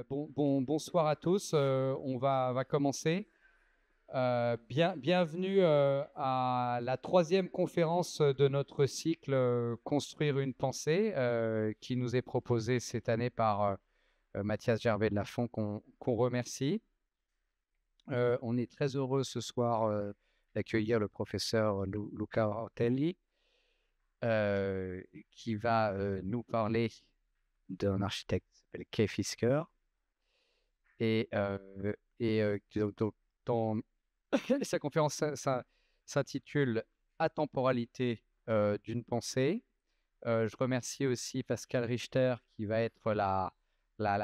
Bonsoir à tous. On va commencer. Bienvenue à la troisième conférence de notre cycle Construire une pensée, qui nous est proposée cette année par Mathias Gervais de Lafont, qu'on remercie. On est très heureux ce soir d'accueillir le professeur Luca Ortelli, qui va nous parler d'un architecte qui s'appelle Kay Fisker. Dont sa conférence s'intitule Atemporalité d'une pensée. Je remercie aussi Pascal Richter qui va être la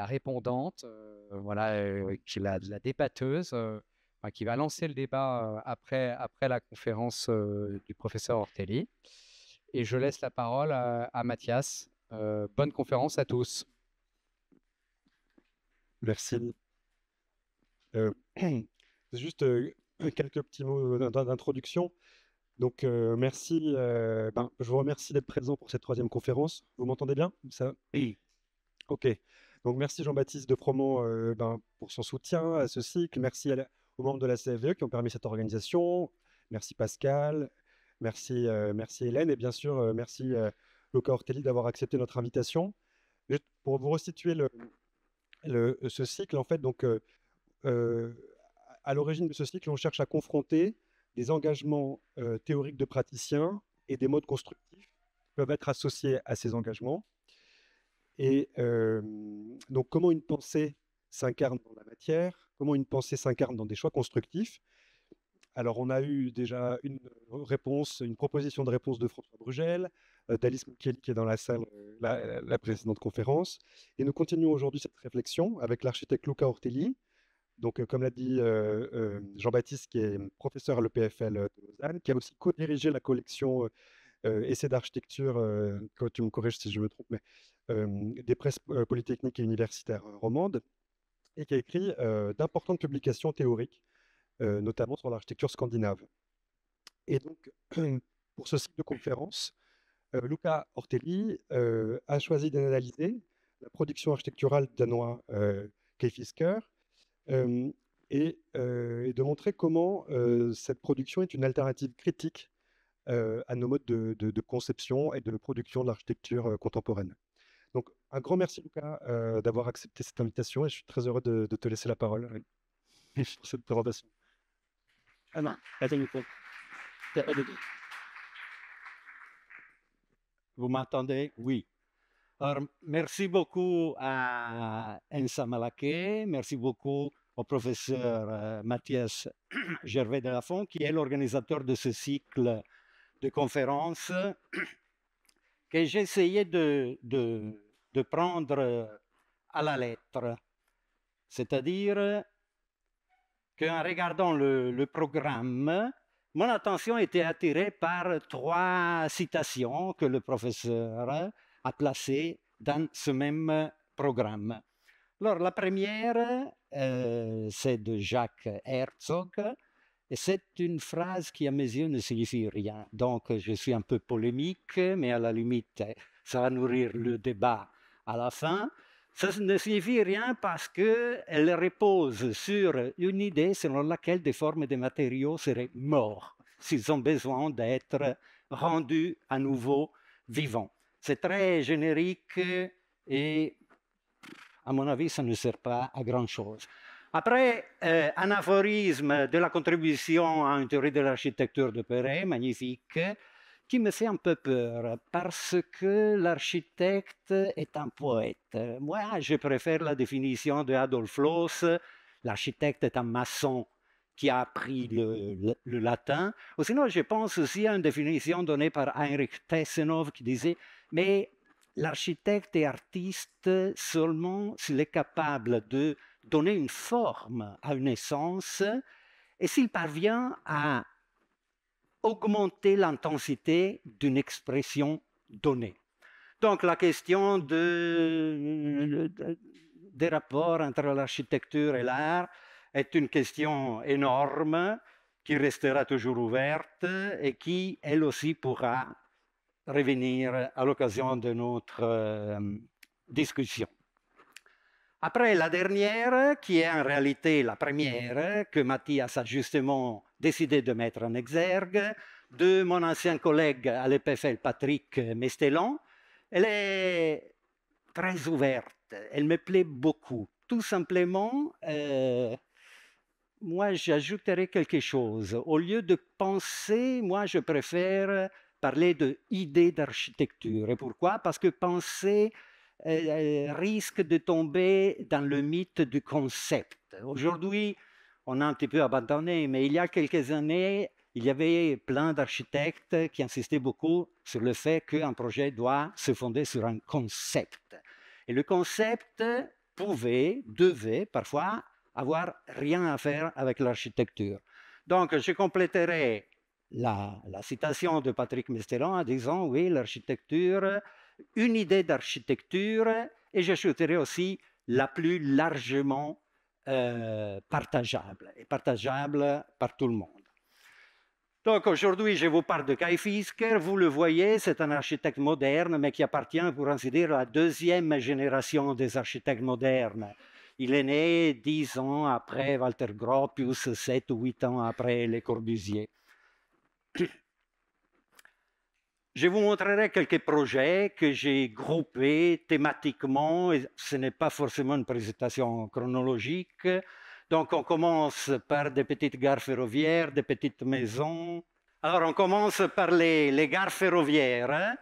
répondante, la débatteuse, qui va lancer le débat après la conférence du professeur Ortelli. Et je laisse la parole à Mathias. Bonne conférence à tous. Merci. Juste quelques petits mots d'introduction. Donc, merci. Je vous remercie d'être présent pour cette troisième conférence. Vous m'entendez bien? Ça? Oui. Ok. Donc, merci Jean-Baptiste de Promont pour son soutien à ce cycle. Merci aux membres de la CFVE qui ont permis cette organisation. Merci Pascal. Merci Hélène. Et bien sûr, merci Luca Ortelli d'avoir accepté notre invitation. Juste pour vous restituer ce cycle, en fait, donc, à l'origine de ce cycle, on cherche à confronter des engagements théoriques de praticiens et des modes constructifs qui peuvent être associés à ces engagements. Et donc, comment une pensée s'incarne dans la matière, comment une pensée s'incarne dans des choix constructifs. Alors, on a eu déjà une proposition de réponse de François Brugel, d'Alice Mukieli qui est dans la salle, la précédente conférence. Et nous continuons aujourd'hui cette réflexion avec l'architecte Luca Ortelli. Donc, comme l'a dit Jean-Baptiste, qui est professeur à l'EPFL de Lausanne, qui a aussi co-dirigé la collection Essais d'architecture, quand tu me corriges si je me trompe, mais des presses polytechniques et universitaires romandes, et qui a écrit d'importantes publications théoriques, notamment sur l'architecture scandinave. Et donc, pour ce cycle de conférences, Luca Ortelli a choisi d'analyser la production architecturale danois Kay Fisker, et de montrer comment cette production est une alternative critique à nos modes de conception et de production de l'architecture contemporaine. Donc, un grand merci, Luca, d'avoir accepté cette invitation, et je suis très heureux de te laisser la parole pour cette présentation. Vous m'entendez? Oui. Alors, merci beaucoup à Ensa Malaké, merci beaucoup au professeur Mathias Gervais de Lafont, qui est l'organisateur de ce cycle de conférences que j'ai essayé de prendre à la lettre. C'est-à-dire qu'en regardant le programme, mon attention a été attirée par 3 citations que le professeur a placées dans ce même programme. Alors, la première, c'est de Jacques Herzog, et c'est une phrase qui, à mes yeux, ne signifie rien. Donc, je suis un peu polémique, mais à la limite, ça va nourrir le débat à la fin. Ça ne signifie rien parce qu'elle repose sur une idée selon laquelle des formes et des matériaux seraient morts s'ils ont besoin d'être rendus à nouveau vivants. C'est très générique et, à mon avis, ça ne sert pas à grand-chose. Après, un aphorisme de la contribution à une théorie de l'architecture de Perret, magnifique, qui me fait un peu peur, parce que l'architecte est un poète. Moi, je préfère la définition de Adolf Loos, l'architecte est un maçon qui a appris le latin. Ou sinon, je pense aussi à une définition donnée par Heinrich Tessenov qui disait « mais l'architecte est artiste seulement s'il est capable de donner une forme à une essence et s'il parvient à augmenter l'intensité d'une expression donnée. » Donc la question des rapports entre l'architecture et l'art est une question énorme qui restera toujours ouverte et qui, elle aussi, pourra revenir à l'occasion de notre discussion. Après, la dernière, qui est en réalité la première, que Mathias a justement décidé de mettre en exergue, de mon ancien collègue à l'EPFL, Patrick Mestellon, elle est très ouverte, elle me plaît beaucoup. Tout simplement, moi, j'ajouterais quelque chose. Au lieu de penser, moi, je préfère parler d'idées d'architecture. Et pourquoi? Parce que penser risque de tomber dans le mythe du concept. Aujourd'hui, on a un petit peu abandonné, mais il y a quelques années, il y avait plein d'architectes qui insistaient beaucoup sur le fait qu'un projet doit se fonder sur un concept. Et le concept devait parfois avoir rien à faire avec l'architecture. Donc, je compléterai la citation de Patrick Mestellon en disant, oui, l'architecture, une idée d'architecture, et j'ajouterai aussi la plus largement partageable, et partageable par tout le monde. Donc aujourd'hui, je vous parle de Kai Fisker. Vous le voyez, c'est un architecte moderne, mais qui appartient, pour ainsi dire, à la deuxième génération des architectes modernes. Il est né 10 ans après Walter Gropius, 7 ou 8 ans après Le Corbusier. Je vous montrerai quelques projets que j'ai groupés thématiquement, et ce n'est pas forcément une présentation chronologique. Donc on commence par des petites gares ferroviaires, des petites maisons. Alors on commence par les gares ferroviaires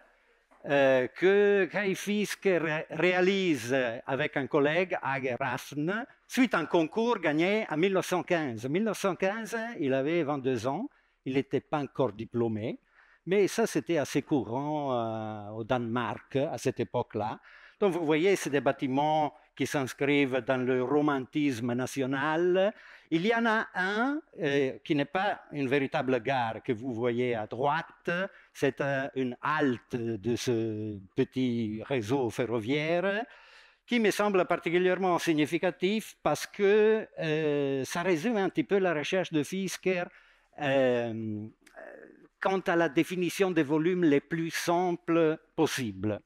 que Kai Fisker réalise avec un collègue, Hage Rafn, suite à un concours gagné en 1915. En 1915, il avait 22 ans, il n'était pas encore diplômé, mais ça c'était assez courant au Danemark à cette époque-là. Donc vous voyez, c'est des bâtiments qui s'inscrivent dans le romantisme national. Il y en a un qui n'est pas une véritable gare que vous voyez à droite, c'est une halte de ce petit réseau ferroviaire qui me semble particulièrement significatif parce que ça résume un petit peu la recherche de Fisker quant à la définition des volumes les plus simples possibles.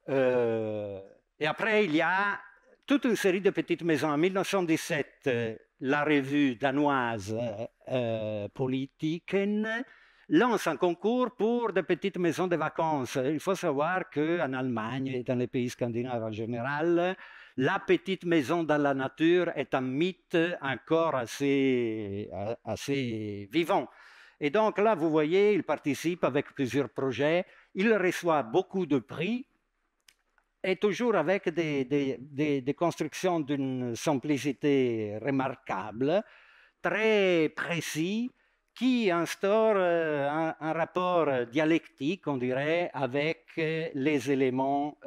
Et après, il y a toute une série de petites maisons. En 1917, la revue danoise Politiken lance un concours pour des petites maisons de vacances. Il faut savoir qu'en Allemagne et dans les pays scandinaves en général, la petite maison dans la nature est un mythe encore assez vivant. Et donc là, vous voyez, il participe avec plusieurs projets, il reçoit beaucoup de prix, et toujours avec des constructions d'une simplicité remarquable, très précis, qui instaure un rapport dialectique, on dirait, avec les éléments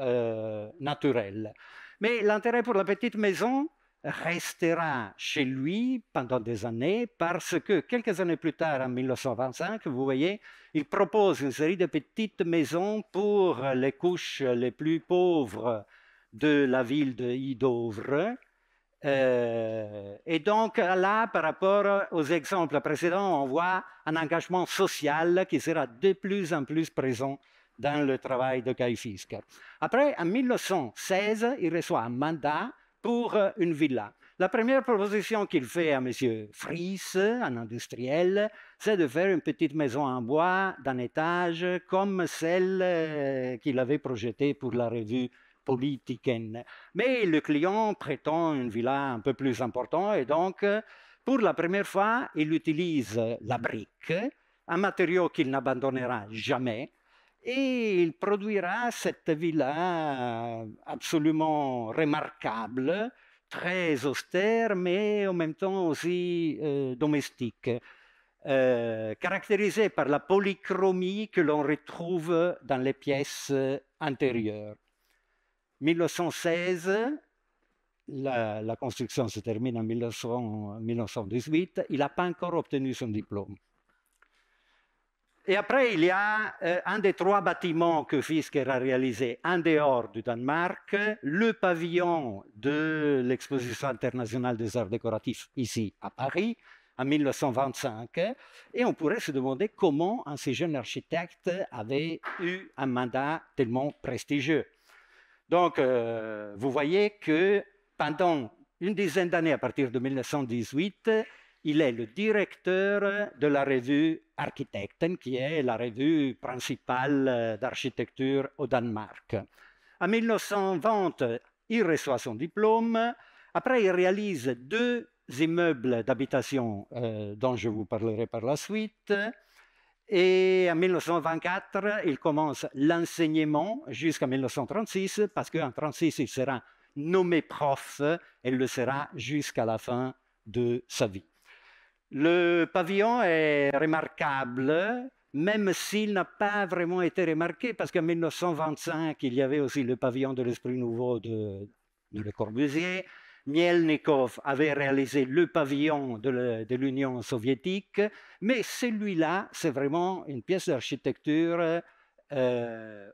naturels. Mais l'intérêt pour la petite maison restera chez lui pendant des années parce que quelques années plus tard, en 1925, vous voyez, il propose une série de petites maisons pour les couches les plus pauvres de la ville de Hidovre. Et donc là, par rapport aux exemples précédents, on voit un engagement social qui sera de plus en plus présent dans le travail de Kai Fisker. Après, en 1916, il reçoit un mandat pour une villa. La première proposition qu'il fait à M. Fries, un industriel, c'est de faire une petite maison en bois d'un étage comme celle qu'il avait projetée pour la revue Politiken. Mais le client prétend une villa un peu plus importante et donc, pour la première fois, il utilise la brique, un matériau qu'il n'abandonnera jamais, et il produira cette villa absolument remarquable, très austère, mais en même temps aussi domestique, caractérisée par la polychromie que l'on retrouve dans les pièces intérieures. 1916, la construction se termine en 1918, il n'a pas encore obtenu son diplôme. Et après, il y a un des 3 bâtiments que Fisker a réalisé en dehors du Danemark, le pavillon de l'exposition internationale des arts décoratifs, ici à Paris, en 1925. Et on pourrait se demander comment un si jeune architecte avait eu un mandat tellement prestigieux. Donc, vous voyez que pendant une dizaine d'années, à partir de 1918, il est le directeur de la revue Arkitekten, qui est la revue principale d'architecture au Danemark. En 1920, il reçoit son diplôme. Après, il réalise 2 immeubles d'habitation dont je vous parlerai par la suite. Et en 1924, il commence l'enseignement jusqu'en 1936, parce qu'en 1936, il sera nommé prof et le sera jusqu'à la fin de sa vie. Le pavillon est remarquable, même s'il n'a pas vraiment été remarqué, parce qu'en 1925, il y avait aussi le pavillon de l'Esprit Nouveau de Le Corbusier. Mielnikov avait réalisé le pavillon de l'Union soviétique, mais celui-là, c'est vraiment une pièce d'architecture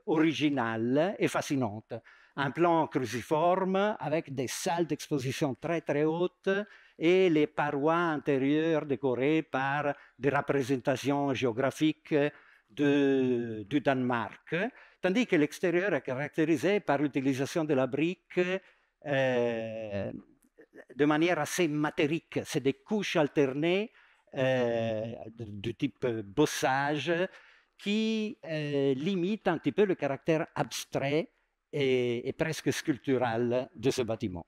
originale et fascinante. Un plan cruciforme avec des salles d'exposition très très hautes et les parois intérieures décorées par des représentations géographiques du Danemark, tandis que l'extérieur est caractérisé par l'utilisation de la brique de manière assez matérique. C'est des couches alternées du type bossage qui limitent un petit peu le caractère abstrait et presque sculptural de ce bâtiment.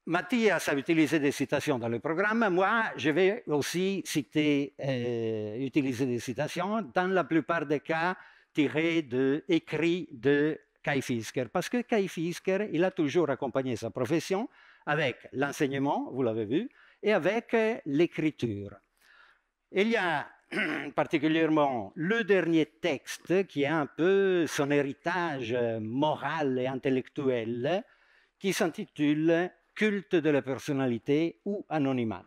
Mathias a utilisé des citations dans le programme. Moi, je vais aussi utiliser des citations, dans la plupart des cas tirées d'écrits de Kai Fisker, parce que Kai Fisker, il a toujours accompagné sa profession avec l'enseignement, vous l'avez vu, et avec l'écriture. Il y a particulièrement le dernier texte qui est un peu son héritage moral et intellectuel, qui s'intitule « Culte de la personnalité ou anonymat ».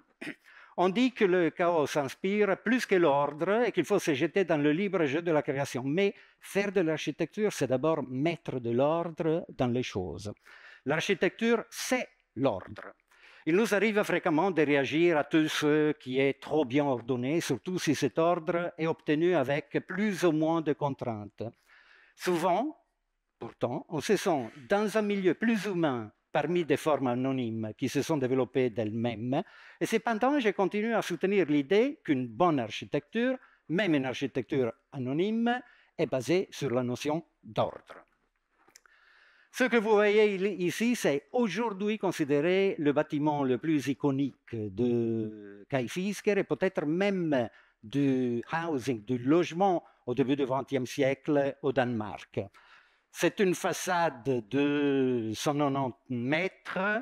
On dit que le chaos inspire plus que l'ordre et qu'il faut se jeter dans le libre jeu de la création. Mais faire de l'architecture, c'est d'abord mettre de l'ordre dans les choses. L'architecture, c'est l'ordre. Il nous arrive fréquemment de réagir à tout ce qui est trop bien ordonné, surtout si cet ordre est obtenu avec plus ou moins de contraintes. Souvent, pourtant, on se sent dans un milieu plus humain parmi des formes anonymes qui se sont développées d'elles-mêmes. Et cependant, je continue à soutenir l'idée qu'une bonne architecture, même une architecture anonyme, est basée sur la notion d'ordre. Ce que vous voyez ici, c'est aujourd'hui considéré le bâtiment le plus iconique de Kai Fisker et peut-être même du housing, du logement au début du XXe siècle au Danemark. C'est une façade de 190 mètres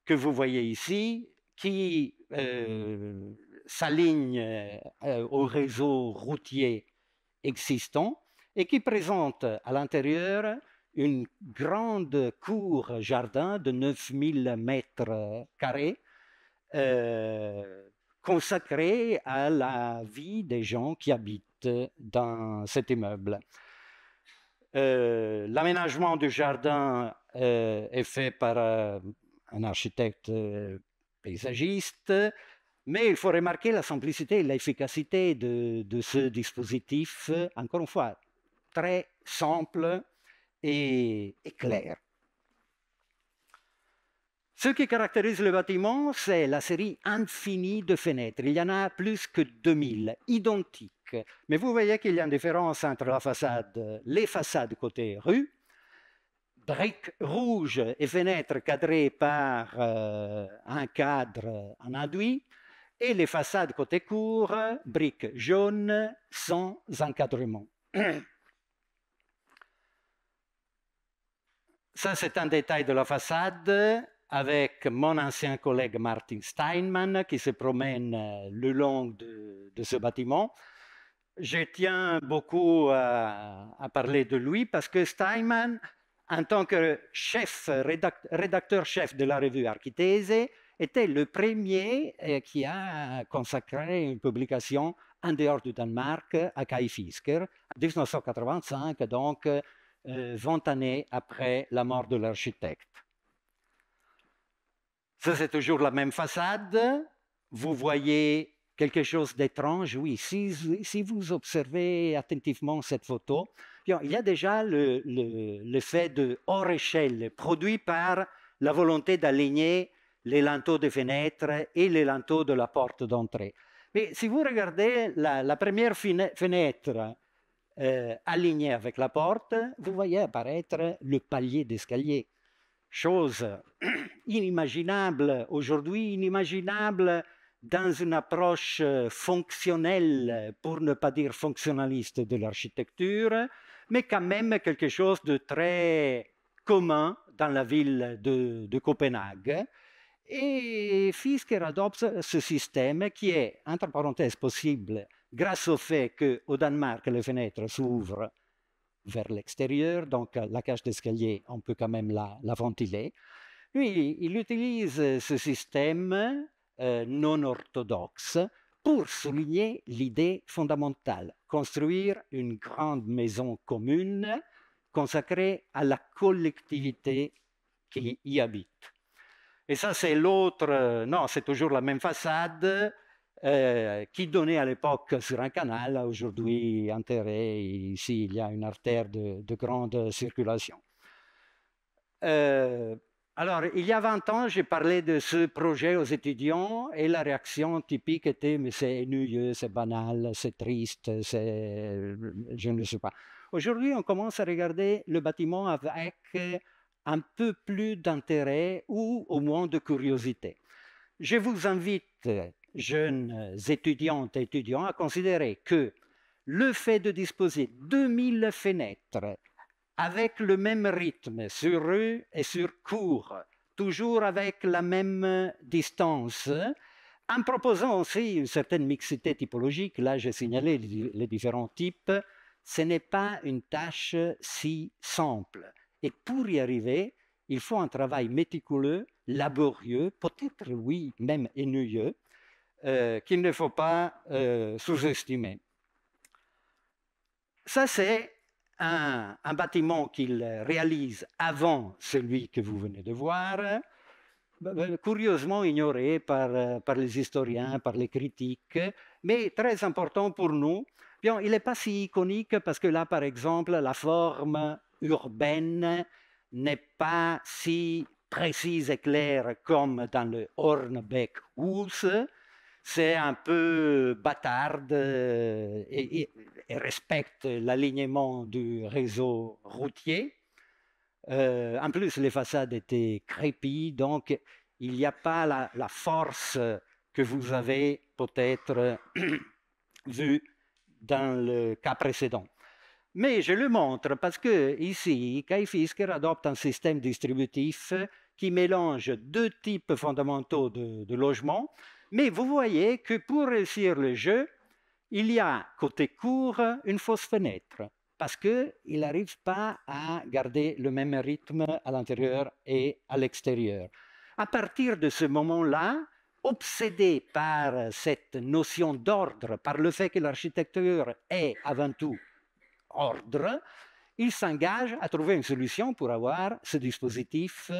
que vous voyez ici, qui s'aligne au réseau routier existant et qui présente à l'intérieur une grande cour-jardin de 9000 mètres carrés consacrée à la vie des gens qui habitent dans cet immeuble. L'aménagement du jardin est fait par un architecte paysagiste, mais il faut remarquer la simplicité et l'efficacité de ce dispositif, encore une fois, très simple et clair. Ce qui caractérise le bâtiment, c'est la série infinie de fenêtres. Il y en a plus que 2000, identiques. Mais vous voyez qu'il y a une différence entre les façades côté rue, briques rouges et fenêtres cadrées par un cadre en enduit, et les façades côté cour, briques jaunes sans encadrement. Ça, c'est un détail de la façade avec mon ancien collègue Martin Steinmann qui se promène le long de ce bâtiment. Je tiens beaucoup à parler de lui parce que Steinmann, en tant que rédacteur-chef de la revue Archithese, était le premier qui a consacré une publication en dehors du Danemark à Kai Fisker en 1985, donc 20 années après la mort de l'architecte. Ça, c'est toujours la même façade. Vous voyez quelque chose d'étrange, oui, si vous observez attentivement cette photo, bien, il y a déjà l'effet de hors échelle produit par la volonté d'aligner les linteaux des fenêtres et les linteaux de la porte d'entrée. Mais si vous regardez la première fenêtre alignée avec la porte, vous voyez apparaître le palier d'escalier. Chose inimaginable aujourd'hui, inimaginable dans une approche fonctionnelle, pour ne pas dire fonctionnaliste de l'architecture, mais quand même quelque chose de très commun dans la ville de Copenhague. Et Fisker adopte ce système qui est, entre parenthèses, possible grâce au fait qu'au Danemark, les fenêtres s'ouvrent vers l'extérieur, donc la cage d'escalier, on peut quand même la ventiler. Lui, il utilise ce système non orthodoxe pour souligner l'idée fondamentale, construire une grande maison commune consacrée à la collectivité qui y habite. Et ça, c'est l'autre, non, c'est toujours la même façade qui donnait à l'époque sur un canal, aujourd'hui enterré. Ici, il y a une artère de grande circulation. Alors, il y a 20 ans, j'ai parlé de ce projet aux étudiants et la réaction typique était « mais c'est ennuyeux, c'est banal, c'est triste, je ne sais pas ». Aujourd'hui, on commence à regarder le bâtiment avec un peu plus d'intérêt ou au moins de curiosité. Je vous invite, jeunes étudiantes et étudiants, à considérer que le fait de disposer 2000 fenêtres avec le même rythme sur rue et sur cour, toujours avec la même distance, en proposant aussi une certaine mixité typologique, là j'ai signalé les différents types, ce n'est pas une tâche si simple. Et pour y arriver, il faut un travail méticuleux, laborieux, peut-être, oui, même ennuyeux, qu'il ne faut pas sous-estimer. Ça, c'est un bâtiment qu'il réalise avant celui que vous venez de voir, curieusement ignoré par les historiens, par les critiques, mais très important pour nous. Bien, il n'est pas si iconique parce que là, par exemple, la forme urbaine n'est pas si précise et claire comme dans le Hornbeck-Hus. C'est un peu bâtarde et respecte l'alignement du réseau routier. En plus, les façades étaient crépies, donc il n'y a pas la force que vous avez peut-être vue dans le cas précédent. Mais je le montre parce que ici, Kai Fisker adopte un système distributif qui mélange deux types fondamentaux de logements. Mais vous voyez que pour réussir le jeu, il y a côté cour une fausse fenêtre parce qu'il n'arrive pas à garder le même rythme à l'intérieur et à l'extérieur. À partir de ce moment-là, obsédé par cette notion d'ordre, par le fait que l'architecture est avant tout ordre, il s'engage à trouver une solution pour avoir ce dispositif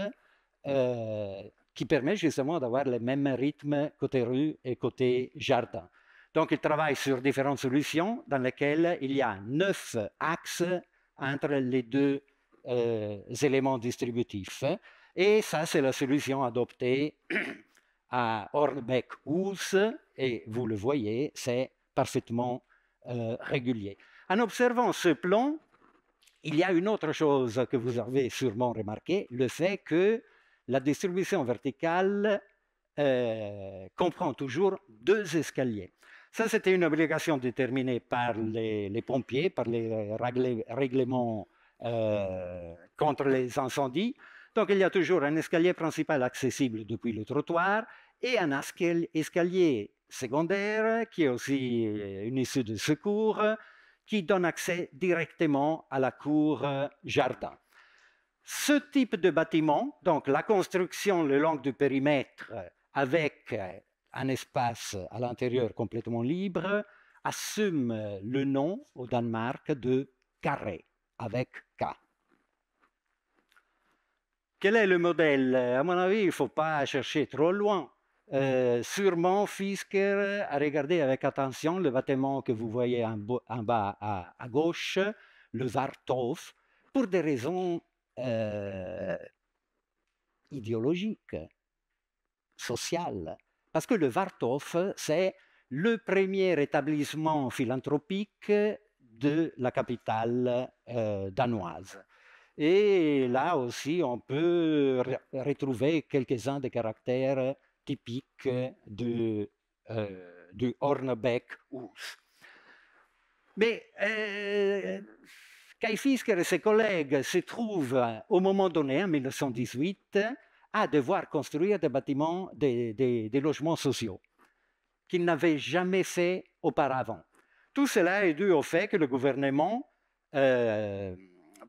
qui permet justement d'avoir le même rythme côté rue et côté jardin. Donc, il travaille sur différentes solutions dans lesquelles il y a 9 axes entre les deux éléments distributifs. Et ça, c'est la solution adoptée à Hornbeck-Hus, et vous le voyez, c'est parfaitement régulier. En observant ce plan, il y a une autre chose que vous avez sûrement remarqué, le fait que la distribution verticale comprend toujours 2 escaliers. Ça, c'était une obligation déterminée par les pompiers, par les règlements contre les incendies. Donc, il y a toujours un escalier principal accessible depuis le trottoir et un escalier secondaire qui est aussi une issue de secours qui donne accès directement à la cour jardin. Ce type de bâtiment, donc la construction le long du périmètre avec un espace à l'intérieur complètement libre, assume le nom au Danemark de carré, avec K. Quel est le modèle? À mon avis, il ne faut pas chercher trop loin. sûrement Fisker a regardé avec attention le bâtiment que vous voyez en bas à gauche, le Warthof, pour des raisons idéologiques, sociales. Parce que le Warthof, c'est le premier établissement philanthropique de la capitale danoise. Et là aussi, on peut retrouver quelques-uns des caractères typiques du Hornbeck-Hus. Mais Kai Fisker et ses collègues se trouvent au moment donné, en 1918, à devoir construire des bâtiments, des logements sociaux qu'ils n'avaient jamais fait auparavant. Tout cela est dû au fait que le gouvernement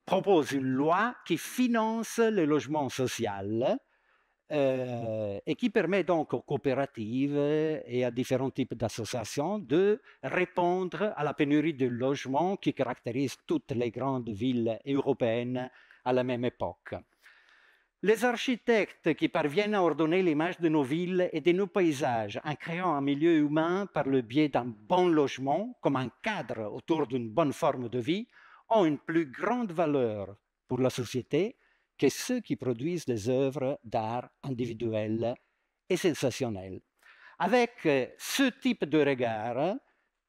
propose une loi qui finance le logement social et qui permet donc aux coopératives et à différents types d'associations de répondre à la pénurie de logements qui caractérise toutes les grandes villes européennes à la même époque. Les architectes qui parviennent à ordonner l'image de nos villes et de nos paysages en créant un milieu humain par le biais d'un bon logement, comme un cadre autour d'une bonne forme de vie, ont une plus grande valeur pour la société que ceux qui produisent des œuvres d'art individuelles et sensationnelles. Avec ce type de regard,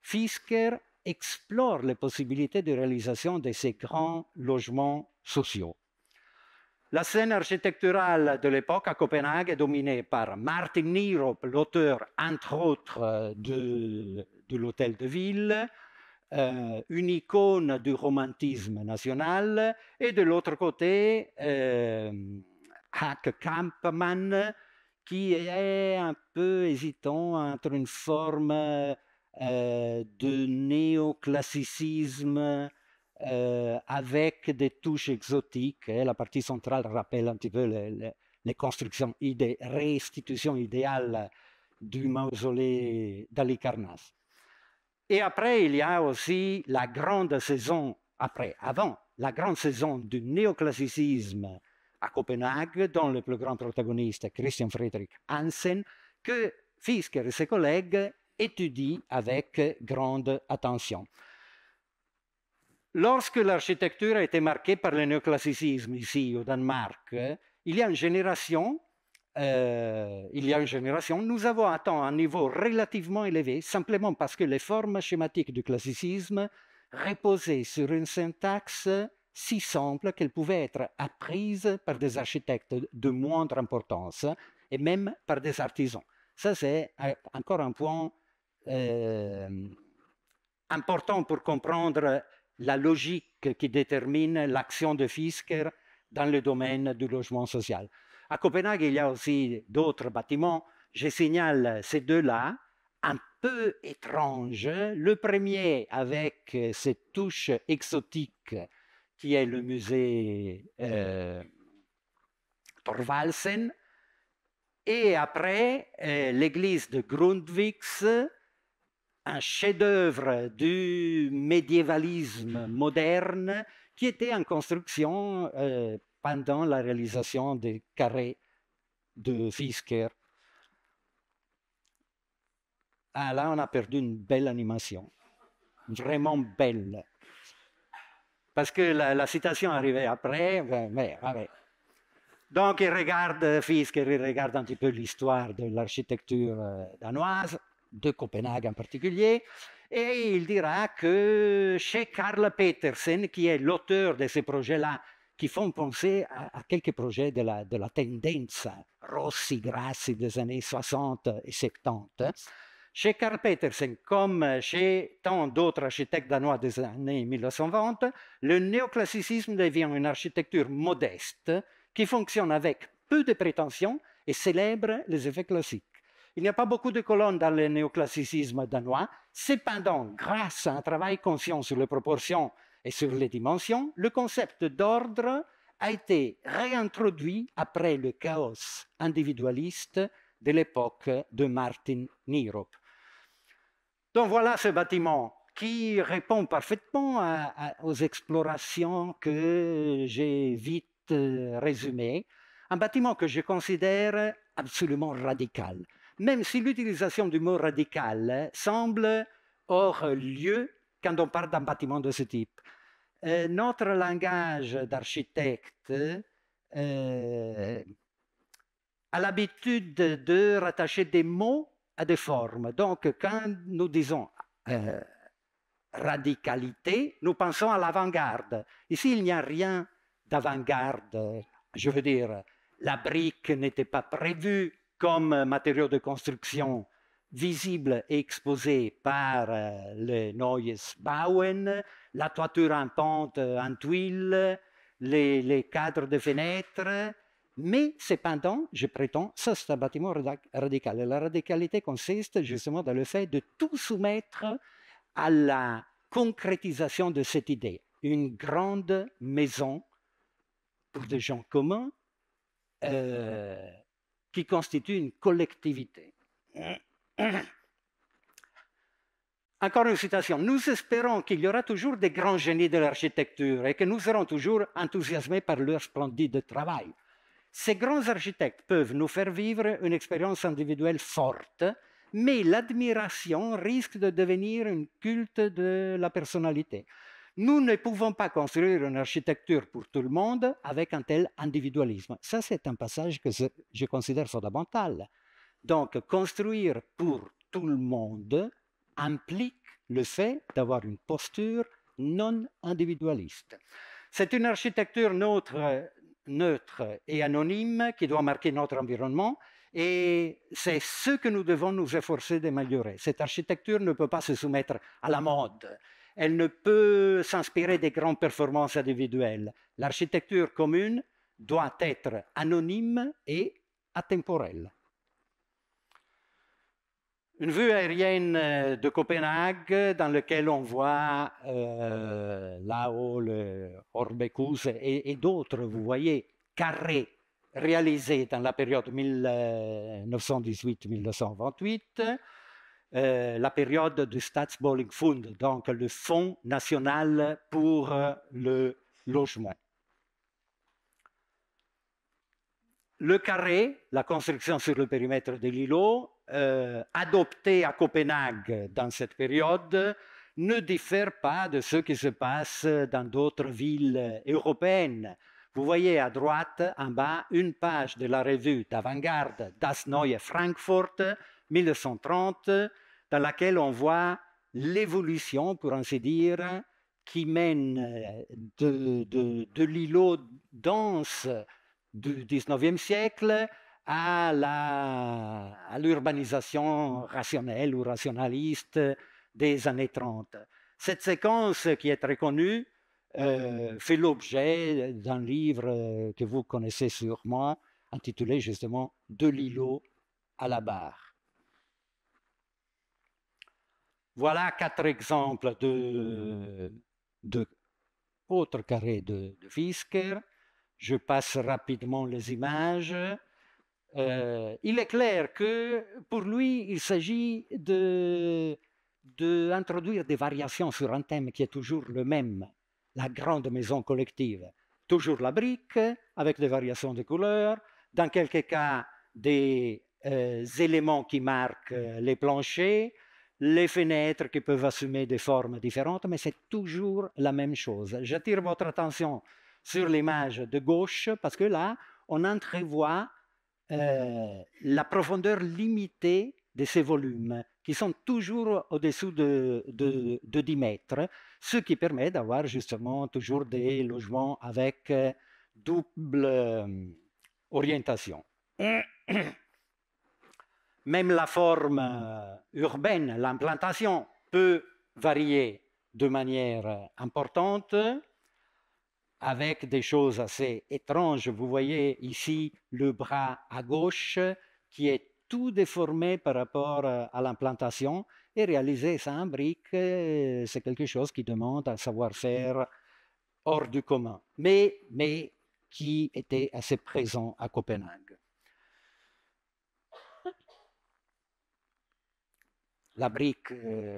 Fisker explore les possibilités de réalisation de ces grands logements sociaux. La scène architecturale de l'époque à Copenhague est dominée par Martin Nierop, l'auteur, entre autres, de l'hôtel de ville, une icône du romantisme national, et de l'autre côté, Hack Kampmann, qui est un peu hésitant entre une forme de néoclassicisme avec des touches exotiques. La partie centrale rappelle un petit peu les constructions, restitutions idéales du mausolée d'Halicarnasse. Et après, il y a aussi la grande saison, avant la grande saison du néoclassicisme à Copenhague, dont le plus grand protagoniste est Christian Friedrich Hansen, que Fisker et ses collègues étudient avec grande attention. Lorsque l'architecture a été marquée par le néoclassicisme ici au Danemark, il y a une génération, nous avons atteint un niveau relativement élevé, simplement parce que les formes schématiques du classicisme reposaient sur une syntaxe si simple qu'elle pouvait être apprise par des architectes de moindre importance et même par des artisans. Ça, c'est encore un point important pour comprendre la logique qui détermine l'action de Fisker dans le domaine du logement social. À Copenhague, il y a aussi d'autres bâtiments. Je signale ces deux-là, un peu étranges. Le premier avec cette touche exotique qui est le musée Thorvaldsen. Et après, l'église de Grundtvigs, un chef-d'œuvre du médiévalisme moderne qui était en construction pendant la réalisation des carrés de Fisker. Ah, là, on a perdu une belle animation, vraiment belle. Parce que la citation arrivait après, mais. Donc, il regarde Fisker, il regarde un petit peu l'histoire de l'architecture danoise, de Copenhague en particulier, et il dira que chez Karl Petersen, qui est l'auteur de ces projets-là, qui font penser à quelques projets de la tendenza Rossi, Grassi des années 60 et 70, chez Karl Petersen, comme chez tant d'autres architectes danois des années 1920, le néoclassicisme devient une architecture modeste qui fonctionne avec peu de prétention et célèbre les effets classiques. Il n'y a pas beaucoup de colonnes dans le néoclassicisme danois. Cependant, grâce à un travail conscient sur les proportions et sur les dimensions, le concept d'ordre a été réintroduit après le chaos individualiste de l'époque de Martin Nierop. Donc voilà ce bâtiment qui répond parfaitement aux explorations que j'ai vite résumées. Un bâtiment que je considère absolument radical. même si l'utilisation du mot radical semble hors lieu quand on parle d'un bâtiment de ce type. Notre langage d'architecte a l'habitude de rattacher des mots à des formes. Donc, quand nous disons radicalité, nous pensons à l'avant-garde. Ici, il n'y a rien d'avant-garde. Je veux dire, la brique n'était pas prévue comme matériau de construction visible et exposé par le Neues Bauen, la toiture en pente en tuiles, les cadres de fenêtres. Mais cependant, je prétends, ça c'est un bâtiment radical. Et la radicalité consiste justement dans le fait de tout soumettre à la concrétisation de cette idée. Une grande maison pour des gens communs qui constitue une collectivité. Encore une citation. Nous espérons qu'il y aura toujours des grands génies de l'architecture et que nous serons toujours enthousiasmés par leur splendide travail. Ces grands architectes peuvent nous faire vivre une expérience individuelle forte, mais l'admiration risque de devenir un culte de la personnalité. Nous ne pouvons pas construire une architecture pour tout le monde avec un tel individualisme. Ça, c'est un passage que je considère fondamental. Donc, construire pour tout le monde implique le fait d'avoir une posture non individualiste. C'est une architecture neutre et anonyme qui doit marquer notre environnement et c'est ce que nous devons nous efforcer d'améliorer. Cette architecture ne peut pas se soumettre à la mode. Elle ne peut s'inspirer des grandes performances individuelles. L'architecture commune doit être anonyme et atemporelle. Une vue aérienne de Copenhague dans laquelle on voit là-haut le Orbekus et d'autres, vous voyez, carrés réalisés dans la période 1918-1928, la période du Stadsboligenfond, donc le Fonds national pour le logement. Le carré, la construction sur le périmètre de l'îlot, adopté à Copenhague dans cette période, ne diffère pas de ce qui se passe dans d'autres villes européennes. Vous voyez à droite, en bas, une page de la revue d'avant-garde Das Neue Frankfurt, 1930, dans laquelle on voit l'évolution, pour ainsi dire, qui mène de l'îlot dense du XIXe siècle à l'urbanisation rationnelle ou rationaliste des années 30. Cette séquence, qui est très connue, fait l'objet d'un livre que vous connaissez sûrement, intitulé justement « De l'îlot à la barre ». Voilà 4 exemples d'autres carrés de Fisker. Je passe rapidement les images. Il est clair que pour lui, il s'agit d'introduire des variations sur un thème qui est toujours le même, la grande maison collective. Toujours la brique, avec des variations de couleurs, dans quelques cas des éléments qui marquent les planchers, les fenêtres qui peuvent assumer des formes différentes, mais c'est toujours la même chose. J'attire votre attention sur l'image de gauche, parce que là, on entrevoit la profondeur limitée de ces volumes, qui sont toujours au-dessous de 10 mètres, ce qui permet d'avoir justement toujours des logements avec double orientation. Même la forme urbaine, l'implantation peut varier de manière importante, avec des choses assez étranges. Vous voyez ici le bras à gauche qui est tout déformé par rapport à l'implantation et réaliser ça en brique, c'est quelque chose qui demande un savoir-faire hors du commun, mais qui était assez présent à Copenhague. La brique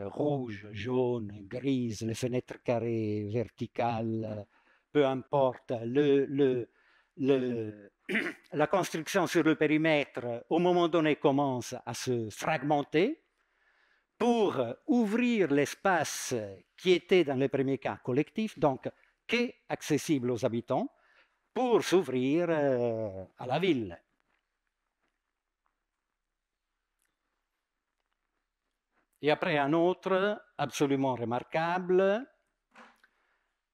rouge, jaune, grise, les fenêtres carrées, verticales, peu importe, la construction sur le périmètre, au moment donné, commence à se fragmenter pour ouvrir l'espace qui était dans les premiers cas collectif, donc qui est accessible aux habitants, pour s'ouvrir à la ville. Et après un autre absolument remarquable,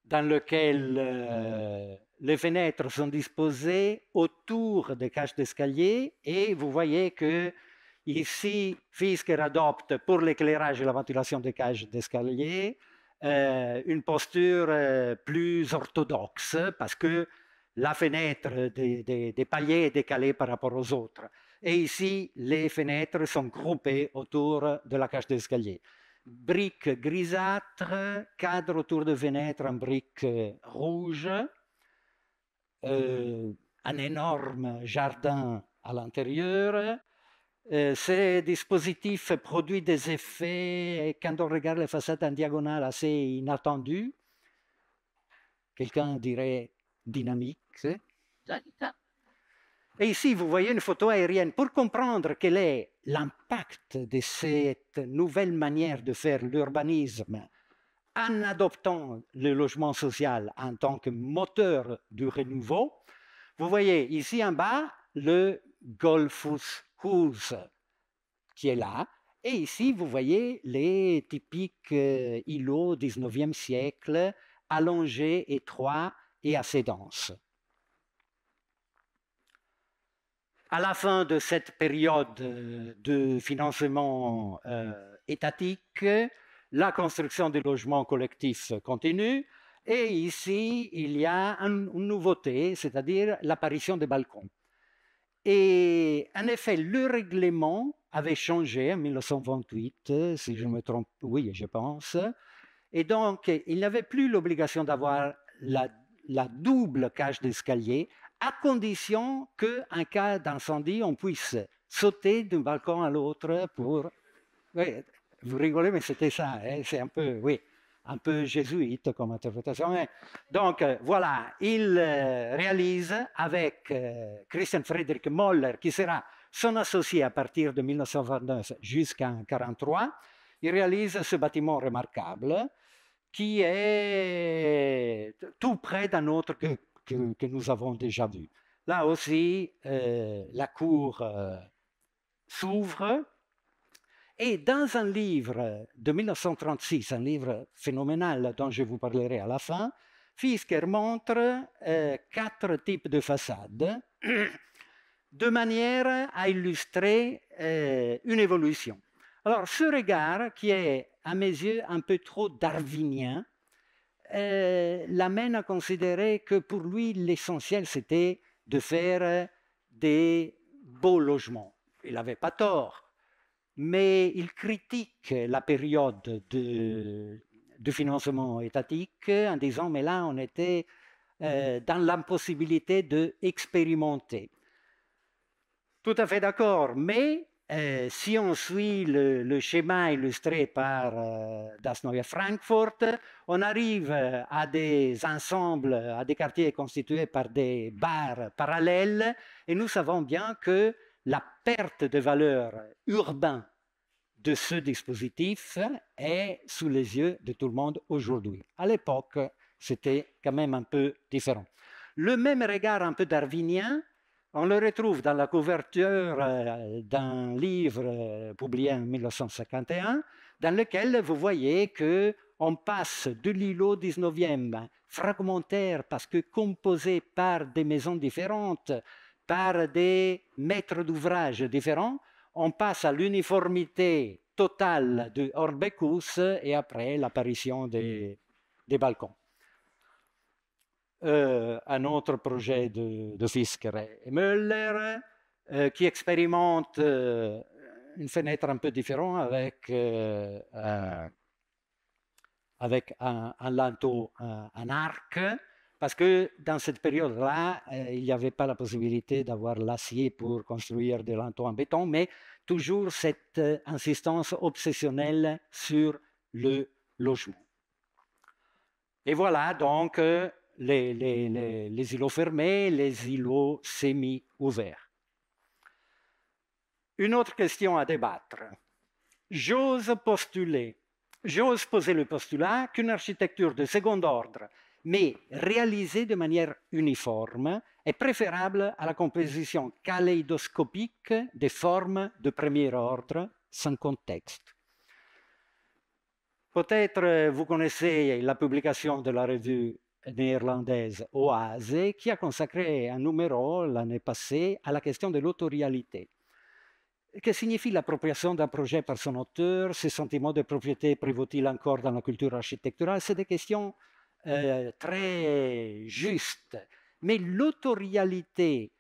dans lequel les fenêtres sont disposées autour des cages d'escalier, et vous voyez que ici, Fisker adopte pour l'éclairage et la ventilation des cages d'escalier une posture plus orthodoxe, parce que la fenêtre des paliers est décalée par rapport aux autres. Et ici, les fenêtres sont groupées autour de la cage d'escalier. Briques grisâtres, cadre autour de fenêtres en briques rouges, un énorme jardin à l'intérieur. Ces dispositifs produisent des effets, quand on regarde les façades en diagonale, assez inattendus. Quelqu'un dirait dynamique. Et ici, vous voyez une photo aérienne. Pour comprendre quel est l'impact de cette nouvelle manière de faire l'urbanisme en adoptant le logement social en tant que moteur du renouveau, vous voyez ici en bas le Golfshus qui est là. Et ici, vous voyez les typiques îlots du 19e siècle, allongés, étroits et assez denses. À la fin de cette période de financement étatique, la construction des logements collectifs continue. Et ici, il y a une nouveauté, c'est-à-dire l'apparition des balcons. Et en effet, le règlement avait changé en 1928, si je ne me trompe, oui, je pense. Et donc, il n'y avait plus l'obligation d'avoir la double cage d'escalier, à condition qu'en cas d'incendie, on puisse sauter d'un balcon à l'autre pour... Oui, vous rigolez, mais c'était ça, hein, c'est un peu, oui, un peu jésuite comme interprétation. Donc, voilà, il réalise avec Christian Friedrich Möller, qui sera son associé à partir de 1929 jusqu'en 1943, il réalise ce bâtiment remarquable qui est tout près d'un autre que nous avons déjà vu. Là aussi, la cour s'ouvre. Et dans un livre de 1936, un livre phénoménal dont je vous parlerai à la fin, Fisker montre 4 types de façades de manière à illustrer une évolution. Alors, ce regard, qui est à mes yeux un peu trop darwinien, l'amène à considérer que pour lui, l'essentiel, c'était de faire des beaux logements. Il n'avait pas tort, mais il critique la période de financement étatique en disant « mais là, on était dans l'impossibilité d'expérimenter ». Tout à fait d'accord, mais si on suit le schéma illustré par Das Neue Frankfurt, on arrive à des ensembles, à des quartiers constitués par des barres parallèles, et nous savons bien que la perte de valeur urbaine de ce dispositif est sous les yeux de tout le monde aujourd'hui. À l'époque, c'était quand même un peu différent. Le même regard un peu darwinien, on le retrouve dans la couverture d'un livre publié en 1951, dans lequel vous voyez qu'on passe de l'îlot 19e, fragmentaire parce que composé par des maisons différentes, par des maîtres d'ouvrage différents, on passe à l'uniformité totale de Orbecus et après l'apparition des balcons. Un autre projet de Fisker et Möller qui expérimente une fenêtre un peu différente avec un linteau en arc, parce que dans cette période-là, il n'y avait pas la possibilité d'avoir l'acier pour construire des linteaux en béton, mais toujours cette insistance obsessionnelle sur le logement. Et voilà donc les îlots fermés, les îlots semi-ouverts. Une autre question à débattre. J'ose poser le postulat qu'une architecture de second ordre, mais réalisée de manière uniforme, est préférable à la composition kaléidoscopique des formes de premier ordre sans contexte. Peut-être vous connaissez la publication de la revue néerlandaise Oase, qui a consacré un numéro l'année passée à la question de l'autorialité. Que signifie l'appropriation d'un projet par son auteur? Ces sentiments de propriété prévaut-il encore dans la culture architecturale? C'est des questions très justes. Mais l'autorialité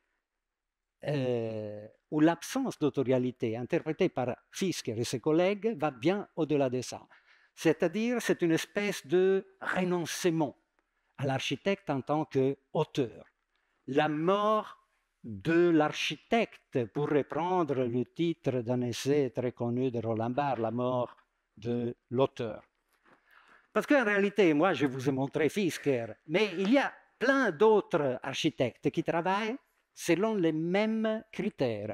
ou l'absence d'autorialité interprétée par Fisker et ses collègues va bien au-delà de ça. C'est-à-dire, c'est une espèce de renoncement à l'architecte en tant qu'auteur. La mort de l'architecte, pour reprendre le titre d'un essai très connu de Roland Barthes, la mort de l'auteur. Parce qu'en réalité, moi, je vous ai montré Fisker, mais il y a plein d'autres architectes qui travaillent selon les mêmes critères.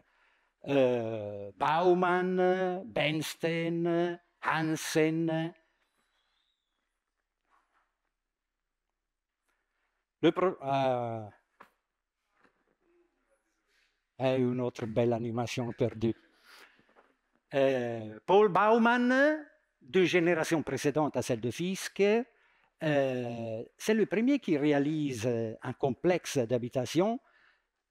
Baumann, Bernstein, Hansen. Une autre belle animation perdue. Paul Baumann, deux générations précédentes à celle de Fisker, c'est le premier qui réalise un complexe d'habitation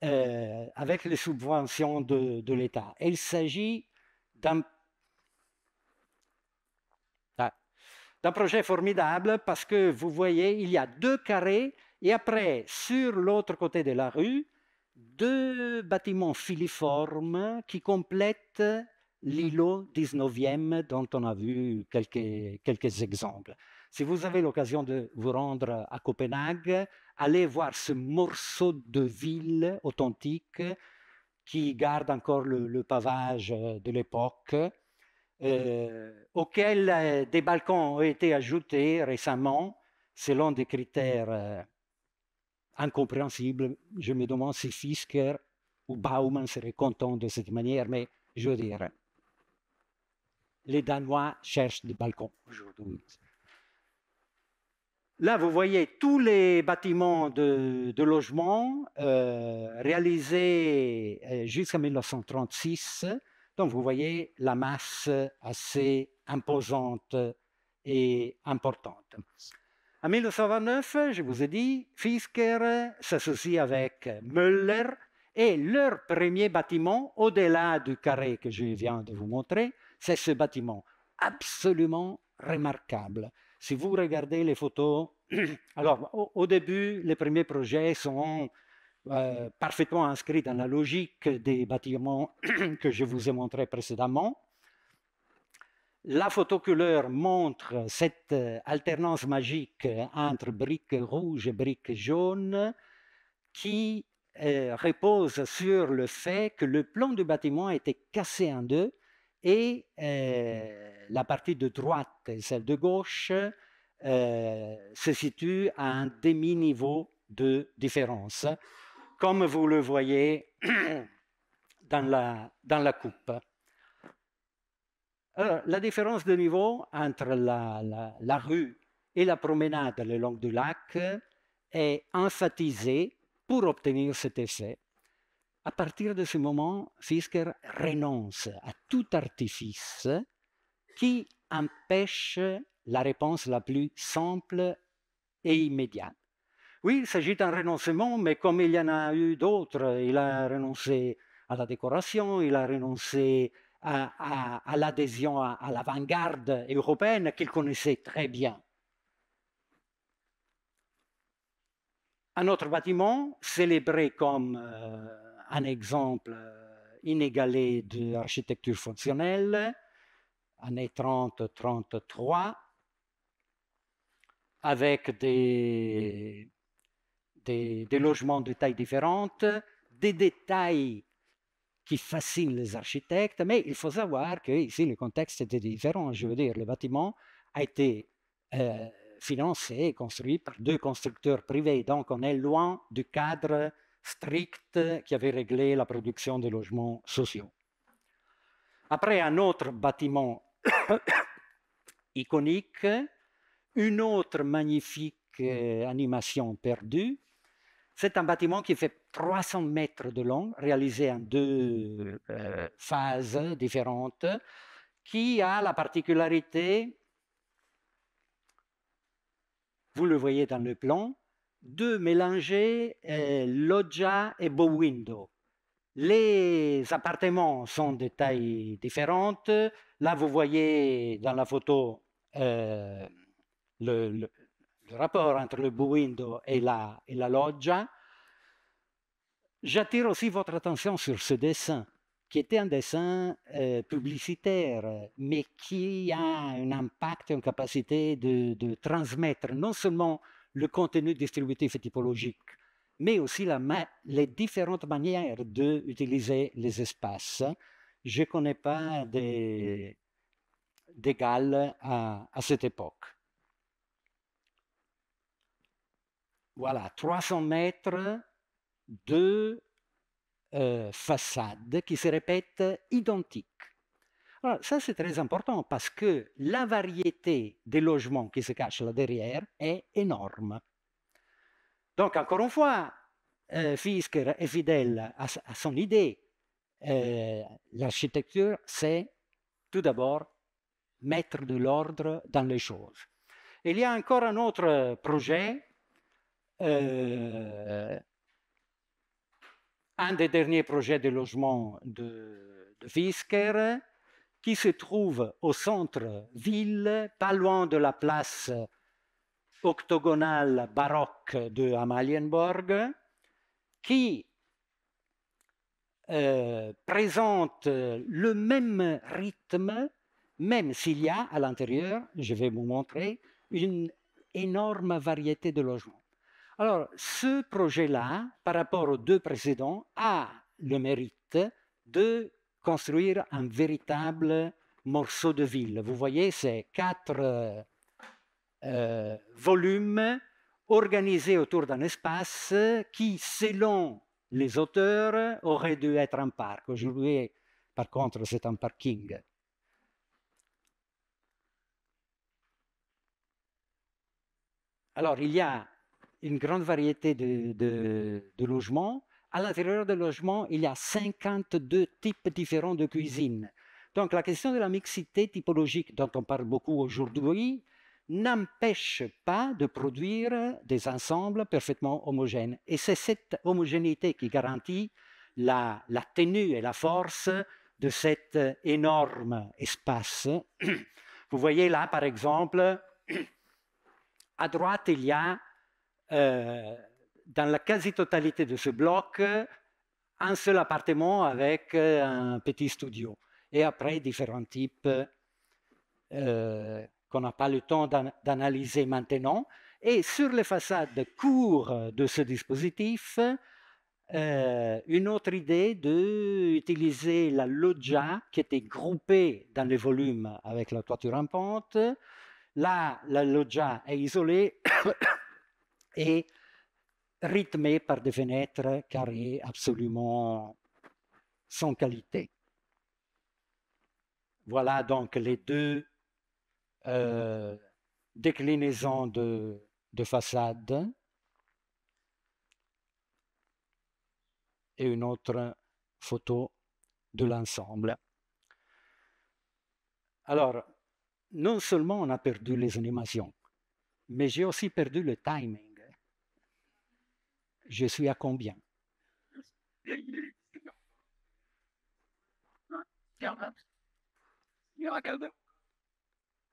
avec les subventions de l'État. Il s'agit d'un projet formidable parce que vous voyez, il y a 2 carrés et après, sur l'autre côté de la rue, 2 bâtiments filiformes qui complètent l'îlot 19e dont on a vu quelques exemples. Si vous avez l'occasion de vous rendre à Copenhague, allez voir ce morceau de ville authentique qui garde encore le pavage de l'époque, auquel des balcons ont été ajoutés récemment selon des critères incompréhensibles. Je me demande si Fisker ou Baumann seraient contents de cette manière, mais je veux dire, les Danois cherchent des balcons aujourd'hui. Là, vous voyez tous les bâtiments de logement réalisés jusqu'en 1936. Donc, vous voyez la masse assez imposante et importante. En 1929, je vous ai dit, Fisker s'associe avec Möller et leur premier bâtiment, au-delà du carré que je viens de vous montrer, c'est ce bâtiment absolument remarquable. Si vous regardez les photos, alors au début, les premiers projets sont parfaitement inscrits dans la logique des bâtiments que je vous ai montrés précédemment. La photocouleur montre cette alternance magique entre briques rouges et briques jaunes qui repose sur le fait que le plan du bâtiment a été cassé en 2 et la partie de droite et celle de gauche se situent à un demi-niveau de différence, comme vous le voyez dans la coupe. Alors, la différence de niveau entre la rue et la promenade le long du lac est emphatisée pour obtenir cet effet. À partir de ce moment, Fisker renonce à tout artifice qui empêche la réponse la plus simple et immédiate. Oui, il s'agit d'un renoncement, mais comme il y en a eu d'autres, il a renoncé à la décoration, il a renoncé à l'adhésion à l'avant-garde européenne qu'il connaissait très bien. Un autre bâtiment, célébré comme un exemple inégalé d'architecture fonctionnelle, années 30-33, avec des logements de tailles différentes, des détails qui fascinent les architectes, mais il faut savoir qu'ici le contexte était différent. Je veux dire, le bâtiment a été financé et construit par 2 constructeurs privés. Donc, on est loin du cadre strict qui avait réglé la production de logements sociaux. Après, un autre bâtiment iconique, une autre magnifique animation perdue. C'est un bâtiment qui fait 300 mètres de long, réalisé en 2 phases différentes, qui a la particularité, vous le voyez dans le plan, de mélanger loggia et bow window. Les appartements sont de tailles différentes. Là, vous voyez dans la photo le rapport entre le bow window et la loggia. J'attire aussi votre attention sur ce dessin, qui était un dessin publicitaire, mais qui a un impact et une capacité de transmettre non seulement le contenu distributif et typologique, mais aussi les différentes manières d'utiliser les espaces. Je ne connais pas d'égal à cette époque. Voilà, 300 mètres de façades qui se répètent identiques. Alors, ça, c'est très important parce que la variété des logements qui se cachent là derrière est énorme. Donc, encore une fois, Fisker est fidèle à son idée. L'architecture, c'est tout d'abord mettre de l'ordre dans les choses. Il y a encore un autre projet, un des derniers projets de logement de Fisker, qui se trouve au centre-ville, pas loin de la place octogonale baroque de Amalienborg, qui présente le même rythme, même s'il y a à l'intérieur, je vais vous montrer, une énorme variété de logements. Alors, ce projet-là, par rapport aux 2 précédents, a le mérite de construire un véritable morceau de ville. Vous voyez, c'est 4 volumes organisés autour d'un espace qui, selon les auteurs, aurait dû être un parc. Aujourd'hui, par contre, c'est un parking. Alors, il y a une grande variété de logements. À l'intérieur des logements, il y a 52 types différents de cuisine. Donc, la question de la mixité typologique dont on parle beaucoup aujourd'hui n'empêche pas de produire des ensembles parfaitement homogènes. Et c'est cette homogénéité qui garantit la tenue et la force de cet énorme espace. Vous voyez là, par exemple, à droite, il y a dans la quasi-totalité de ce bloc, un seul appartement avec un petit studio. Et après, différents types qu'on n'a pas le temps d'analyser maintenant. Et sur les façades courtes de ce dispositif, une autre idée d'utiliser la loggia qui était groupée dans les volumes avec la toiture en pente. Là, la loggia est isolée et rythmée par des fenêtres carrées absolument sans qualité. Voilà donc les 2 déclinaisons de façade et une autre photo de l'ensemble. Alors, non seulement on a perdu les animations, mais j'ai aussi perdu le timing. Je suis à combien?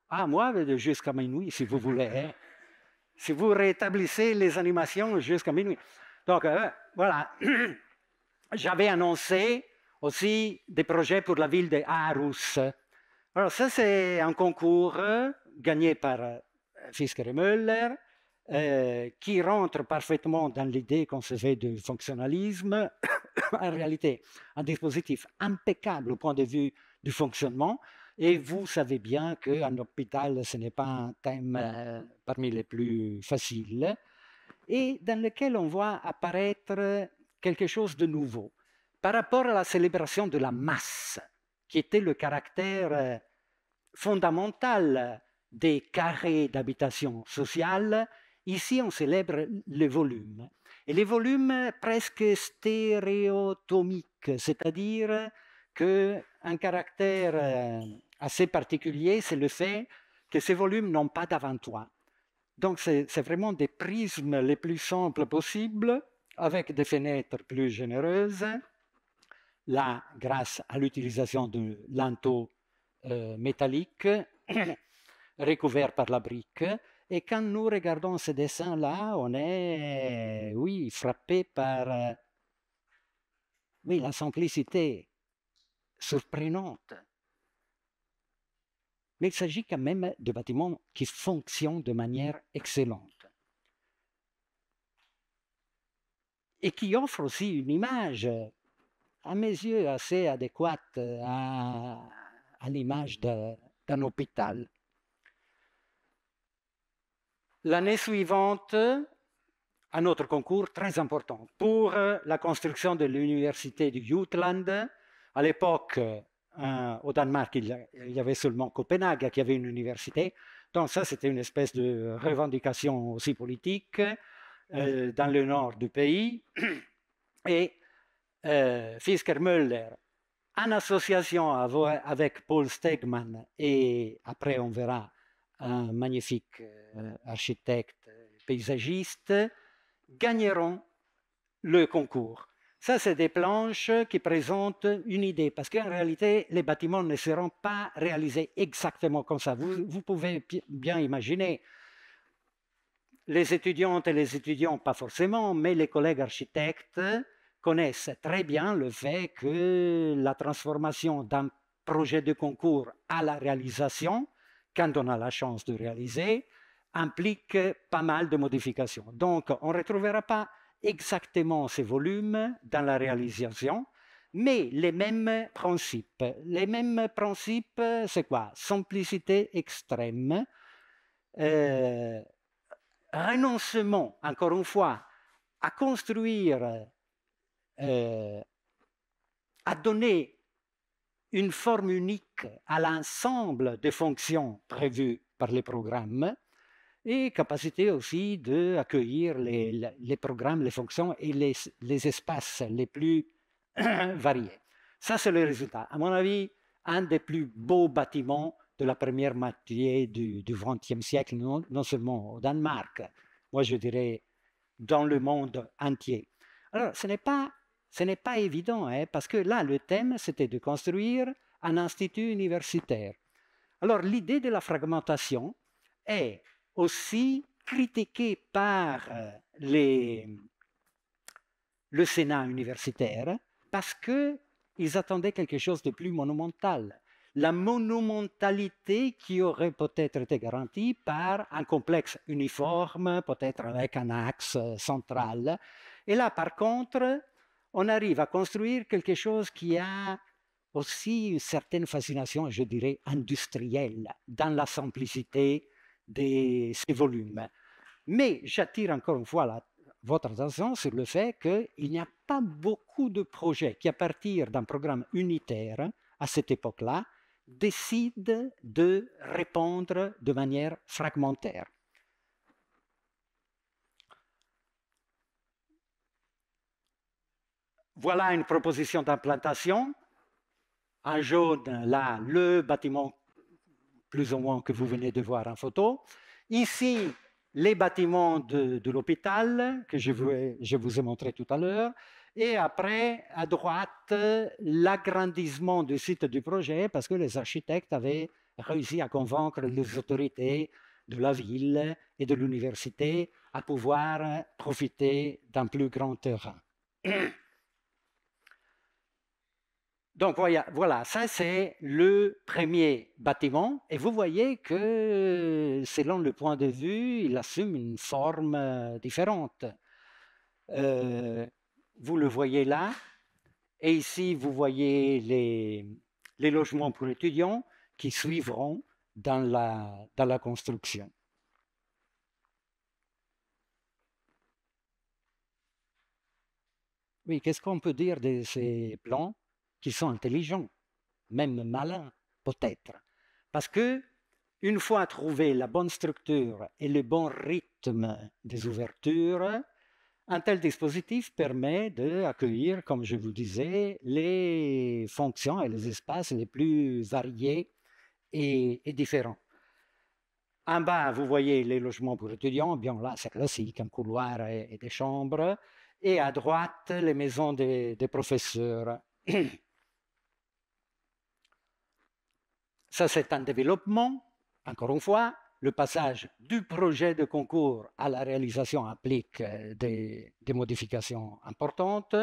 Ah, moi, jusqu'à minuit, si vous voulez. Hein. Si vous rétablissez les animations jusqu'à minuit. Donc, voilà. J'avais annoncé aussi des projets pour la ville de Aarhus. Alors, ça, c'est un concours gagné par Fisker et Möller, qui rentre parfaitement dans l'idée qu'on se fait du fonctionnalisme. En réalité, un dispositif impeccable au point de vue du fonctionnement. Et vous savez bien qu'un hôpital, ce n'est pas un thème parmi les plus faciles, et dans lequel on voit apparaître quelque chose de nouveau. Par rapport à la célébration de la masse, qui était le caractère fondamental des carrés d'habitation sociale, ici on célèbre le volume. Et les volumes presque stéréotomiques, c'est-à-dire qu'un caractère assez particulier, c'est le fait que ces volumes n'ont pas d'avant-toit. Donc c'est vraiment des prismes les plus simples possibles, avec des fenêtres plus généreuses, là grâce à l'utilisation de linteaux métalliques recouverts par la brique. Et quand nous regardons ces dessins-là, on est, oui, frappé par oui, la simplicité surprenante. Mais il s'agit quand même de bâtiments qui fonctionnent de manière excellente et qui offrent aussi une image, à mes yeux, assez adéquate à l'image d'un hôpital. L'année suivante, un autre concours très important pour la construction de l'université du Jutland. À l'époque, au Danemark, il y avait seulement Copenhague qui avait une université. Donc ça, c'était une espèce de revendication aussi politique dans le nord du pays. Et Fisker-Müller, en association avec Paul Stegman, et après on verra un magnifique architecte paysagiste, gagneront le concours. Ça, c'est des planches qui présentent une idée, parce qu'en réalité, les bâtiments ne seront pas réalisés exactement comme ça. Vous pouvez bien imaginer, les étudiantes et les étudiants, pas forcément, mais les collègues architectes connaissent très bien le fait que la transformation d'un projet de concours à la réalisation, quand on a la chance de réaliser, implique pas mal de modifications. Donc, on ne retrouvera pas exactement ces volumes dans la réalisation, mais les mêmes principes. Les mêmes principes, c'est quoi? Simplicité extrême, renoncement, encore une fois, à construire, à donner une forme unique à l'ensemble des fonctions prévues par les programmes, et capacité aussi d'accueillir les programmes, les fonctions et les espaces les plus variés. Ça, c'est le résultat. À mon avis, un des plus beaux bâtiments de la première moitié du XXe siècle, non seulement au Danemark, moi je dirais dans le monde entier. Alors, ce n'est pas évident, hein, parce que là, le thème, c'était de construire un institut universitaire. Alors, l'idée de la fragmentation est aussi critiquée par le Sénat universitaire parce qu'ils attendaient quelque chose de plus monumental. La monumentalité qui aurait peut-être été garantie par un complexe uniforme, peut-être avec un axe central. Et là, par contre, on arrive à construire quelque chose qui a aussi une certaine fascination, je dirais, industrielle, dans la simplicité de ces volumes. Mais j'attire encore une fois votre attention sur le fait qu'il n'y a pas beaucoup de projets qui, à partir d'un programme unitaire, à cette époque-là, décident de répondre de manière fragmentaire. Voilà une proposition d'implantation. En jaune, là, le bâtiment plus ou moins que vous venez de voir en photo. Ici, les bâtiments de l'hôpital que je vous ai montré tout à l'heure. Et après, à droite, l'agrandissement du site du projet parce que les architectes avaient réussi à convaincre les autorités de la ville et de l'université à pouvoir profiter d'un plus grand terrain. Donc voilà, ça c'est le premier bâtiment et vous voyez que selon le point de vue, il assume une forme différente. Vous le voyez là et ici vous voyez les logements pour étudiants qui suivront dans la construction. Oui, qu'est-ce qu'on peut dire de ces plans qui sont intelligents, même malins, peut-être? Parce que une fois trouvé la bonne structure et le bon rythme des ouvertures, un tel dispositif permet d'accueillir, comme je vous disais, les fonctions et les espaces les plus variés et différents. En bas, vous voyez les logements pour étudiants. Bien là, c'est classique, un couloir et des chambres. Et à droite, les maisons des professeurs. Ça, c'est un développement. Encore une fois, le passage du projet de concours à la réalisation implique des modifications importantes,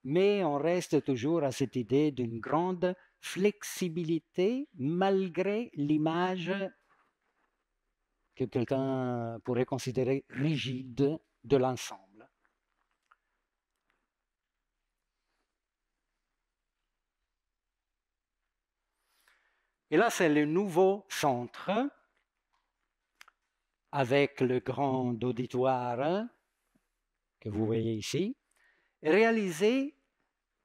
mais on reste toujours à cette idée d'une grande flexibilité malgré l'image que quelqu'un pourrait considérer rigide de l'ensemble. Et là, c'est le nouveau centre avec le grand auditoire que vous voyez ici, réalisé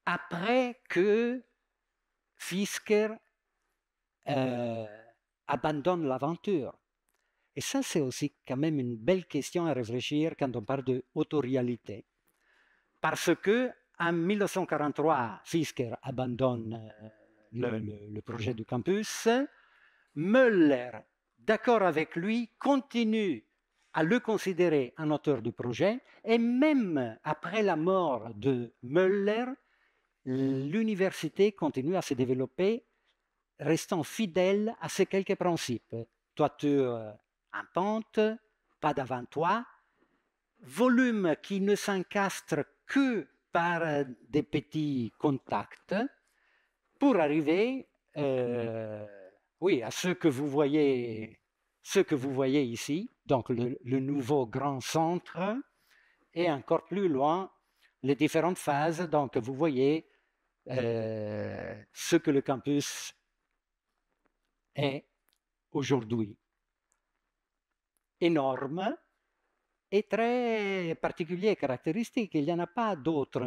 après que Fisker abandonne l'aventure. Et ça, c'est aussi quand même une belle question à réfléchir quand on parle d'autoréalité. Parce que en 1943, Fisker abandonne le projet du campus. Müller, d'accord avec lui, continue à le considérer un auteur du projet. Et même après la mort de Müller, l'université continue à se développer, restant fidèle à ces quelques principes. Toiture en pente, pas d'avant-toit, volume qui ne s'encastre que par des petits contacts pour arriver oui, à ce que vous voyez ici, donc le nouveau grand centre, et encore plus loin, les différentes phases. Donc vous voyez ce que le campus est aujourd'hui. Énorme et très particulier et caractéristique. Il n'y en a pas d'autres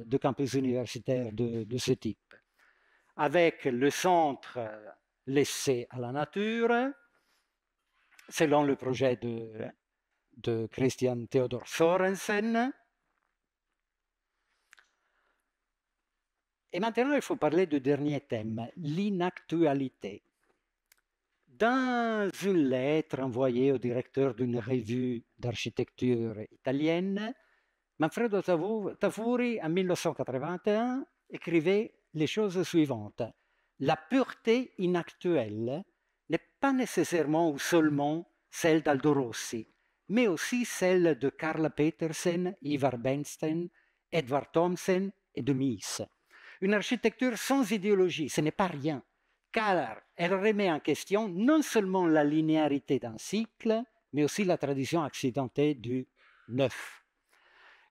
de campus universitaires de ce type. Avec le centre laissé à la nature, selon le projet de Christian Theodor Sorensen. Et maintenant, il faut parler du dernier thème, l'inactualité. Dans une lettre envoyée au directeur d'une revue d'architecture italienne, Manfredo Tafuri, en 1981, écrivait les choses suivantes. La pureté inactuelle n'est pas nécessairement ou seulement celle d'Aldo Rossi, mais aussi celle de Karl Petersen, Ivar Bernstein, Edvard Thomsen et de Mies. Une architecture sans idéologie, ce n'est pas rien, car elle remet en question non seulement la linéarité d'un cycle, mais aussi la tradition accidentée du neuf.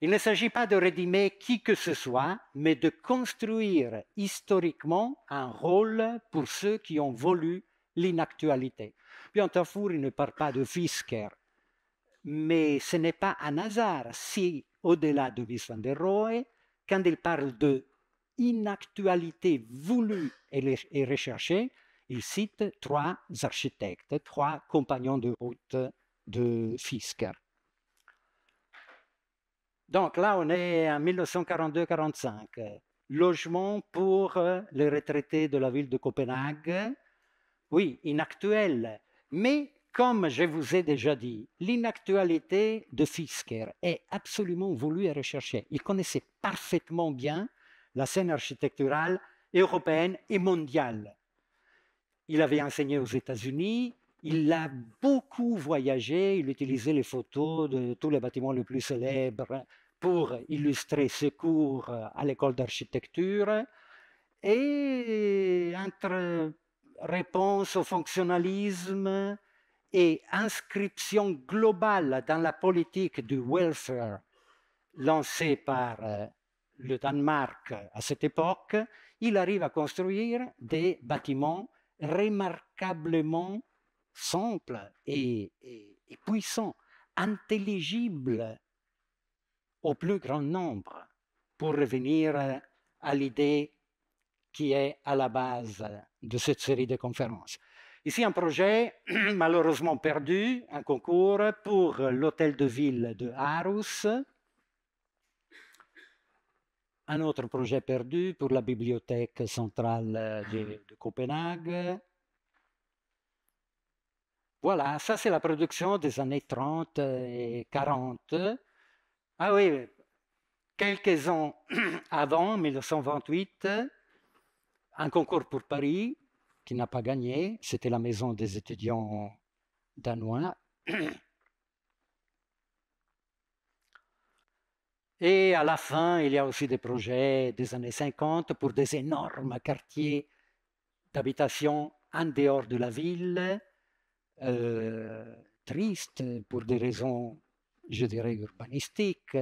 Il ne s'agit pas de rédimer qui que ce soit, mais de construire historiquement un rôle pour ceux qui ont voulu l'inactualité. Bien, Tafuri ne parle pas de Fisker, mais ce n'est pas un hasard si, au-delà de Mies van der Rohe, quand il parle de inactualité voulue et recherchée, il cite 3 architectes, 3 compagnons de route de Fisker. Donc là, on est en 1942-45. Logement pour les retraités de la ville de Copenhague. Oui, inactuel. Mais comme je vous ai déjà dit, l'inactualité de Fisker est absolument voulue et recherchée. Il connaissait parfaitement bien la scène architecturale européenne et mondiale. Il avait enseigné aux États-Unis, il a beaucoup voyagé, il utilisait les photos de tous les bâtiments les plus célèbres pour illustrer ses cours à l'école d'architecture. Et entre réponse au fonctionnalisme et inscription globale dans la politique du welfare lancée par le Danemark à cette époque, il arrive à construire des bâtiments remarquablement simple et puissant, intelligible au plus grand nombre, pour revenir à l'idée qui est à la base de cette série de conférences. Ici, un projet malheureusement perdu, un concours pour l'hôtel de ville de Aarhus, un autre projet perdu pour la bibliothèque centrale de Copenhague. Voilà, ça c'est la production des années 30 et 40. Ah oui, quelques ans avant, 1928, un concours pour Paris qui n'a pas gagné, c'était la maison des étudiants danois. Et à la fin, il y a aussi des projets des années 50 pour des énormes quartiers d'habitation en dehors de la ville, tristes pour des raisons, je dirais, urbanistiques,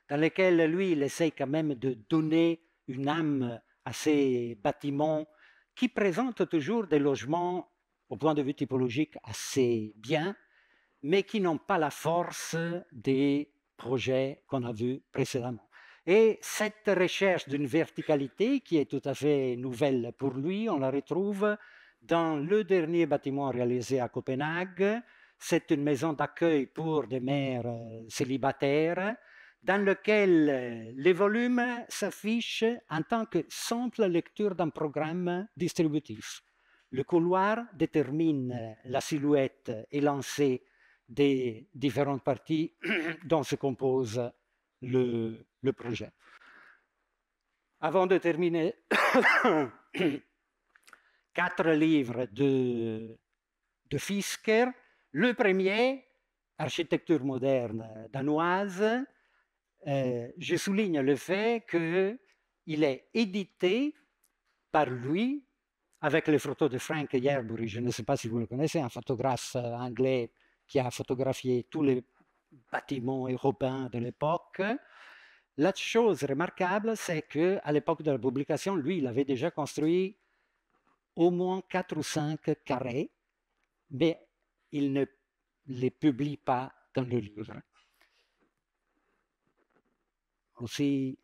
dans lesquels lui, il essaie quand même de donner une âme à ces bâtiments qui présentent toujours des logements, au point de vue typologique, assez bien, mais qui n'ont pas la force des projets qu'on a vus précédemment. Et cette recherche d'une verticalité qui est tout à fait nouvelle pour lui, on la retrouve dans le dernier bâtiment réalisé à Copenhague. C'est une maison d'accueil pour des mères célibataires, dans lequel les volumes s'affichent en tant que simple lecture d'un programme distributif. Le couloir détermine la silhouette élancée des différentes parties dont se compose le projet. Avant de terminer, 4 livres de Fisker. Le premier, Architecture moderne danoise, je souligne le fait qu'il est édité par lui avec les photos de Frank Yerbury. Je ne sais pas si vous le connaissez, un photographe anglais qui a photographié tous les bâtiments européens de l'époque. La chose remarquable, c'est qu'à l'époque de la publication, lui, il avait déjà construit au moins 4 ou 5 carrés, mais il ne les publie pas dans le livre. Aussi,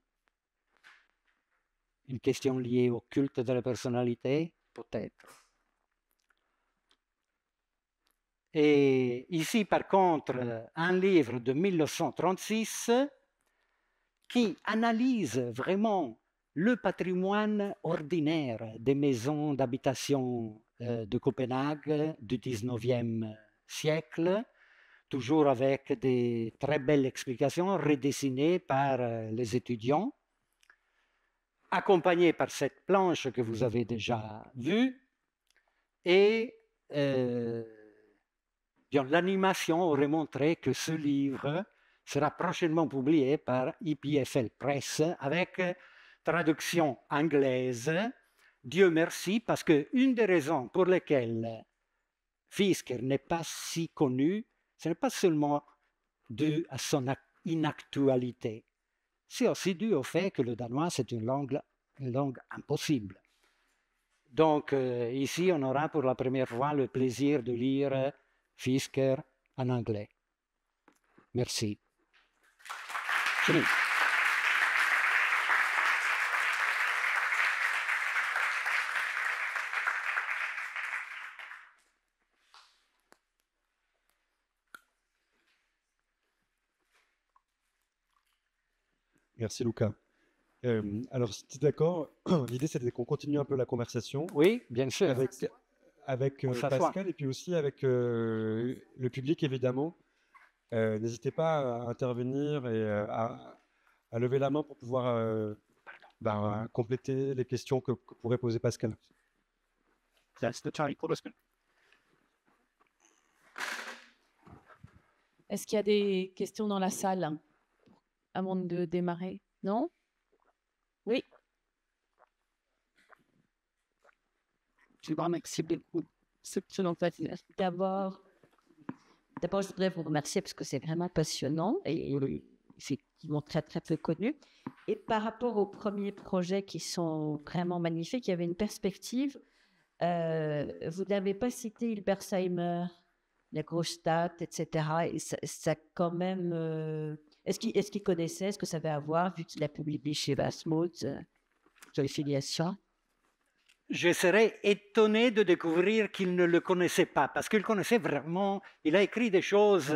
une question liée au culte de la personnalité, peut-être. Et ici, par contre, un livre de 1936 qui analyse vraiment le patrimoine ordinaire des maisons d'habitation de Copenhague du 19e siècle, toujours avec des très belles explications redessinées par les étudiants, accompagnées par cette planche que vous avez déjà vue, et l'animation aurait montré que ce livre sera prochainement publié par EPFL Press avec traduction anglaise. Dieu merci, parce qu'une des raisons pour lesquelles Fisker n'est pas si connu, ce n'est pas seulement dû à son inactualité, c'est aussi dû au fait que le danois, c'est une langue impossible. Donc, ici, on aura pour la première fois le plaisir de lire Fisker en anglais. Merci. Fini. Merci Luca. Alors, si tu es d'accord, l'idée c'était qu'on continue un peu la conversation. Oui, bien sûr. Avec Pascal et puis aussi avec le public évidemment. N'hésitez pas à intervenir et à lever la main pour pouvoir compléter les questions que pourrait poser Pascal. Est-ce qu'il y a des questions dans la salle avant de démarrer? Non? Oui. Merci beaucoup. D'abord, je voudrais vous remercier parce que c'est vraiment passionnant et effectivement très, très peu connu. Et par rapport aux premiers projets qui sont vraiment magnifiques, il y avait une perspective Vous n'avez pas cité Hilbersheimer, la Grostadt, etc. Et ça quand même. Est-ce qu'il connaissait, est-ce que ça avait à voir, vu qu'il a publié chez Wasmuth, sur les filiations? Je serais étonné de découvrir qu'il ne le connaissait pas, parce qu'il connaissait vraiment, il a écrit des choses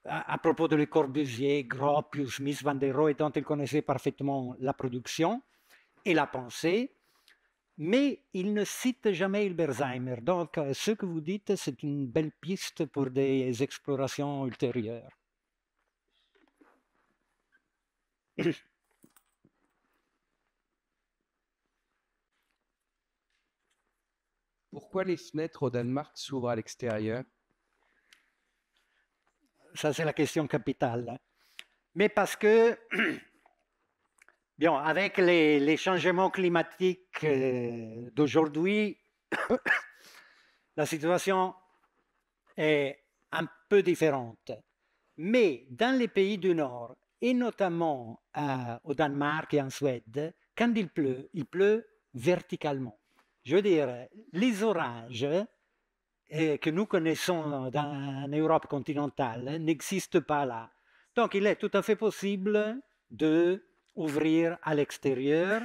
à propos de Le Corbusier, Gropius, Mies van der Rohe, dont il connaissait parfaitement la production et la pensée, mais il ne cite jamais Hilbersheimer. Donc, ce que vous dites, c'est une belle piste pour des explorations ultérieures. Pourquoi les fenêtres au Danemark s'ouvrent à l'extérieur? Ça, c'est la question capitale. Mais parce que, bien, avec les changements climatiques d'aujourd'hui, la situation est un peu différente. Mais dans les pays du Nord, et notamment au Danemark et en Suède, quand il pleut verticalement. Je veux dire, les orages que nous connaissons en Europe continentale n'existent pas là. Donc, il est tout à fait possible d'ouvrir à l'extérieur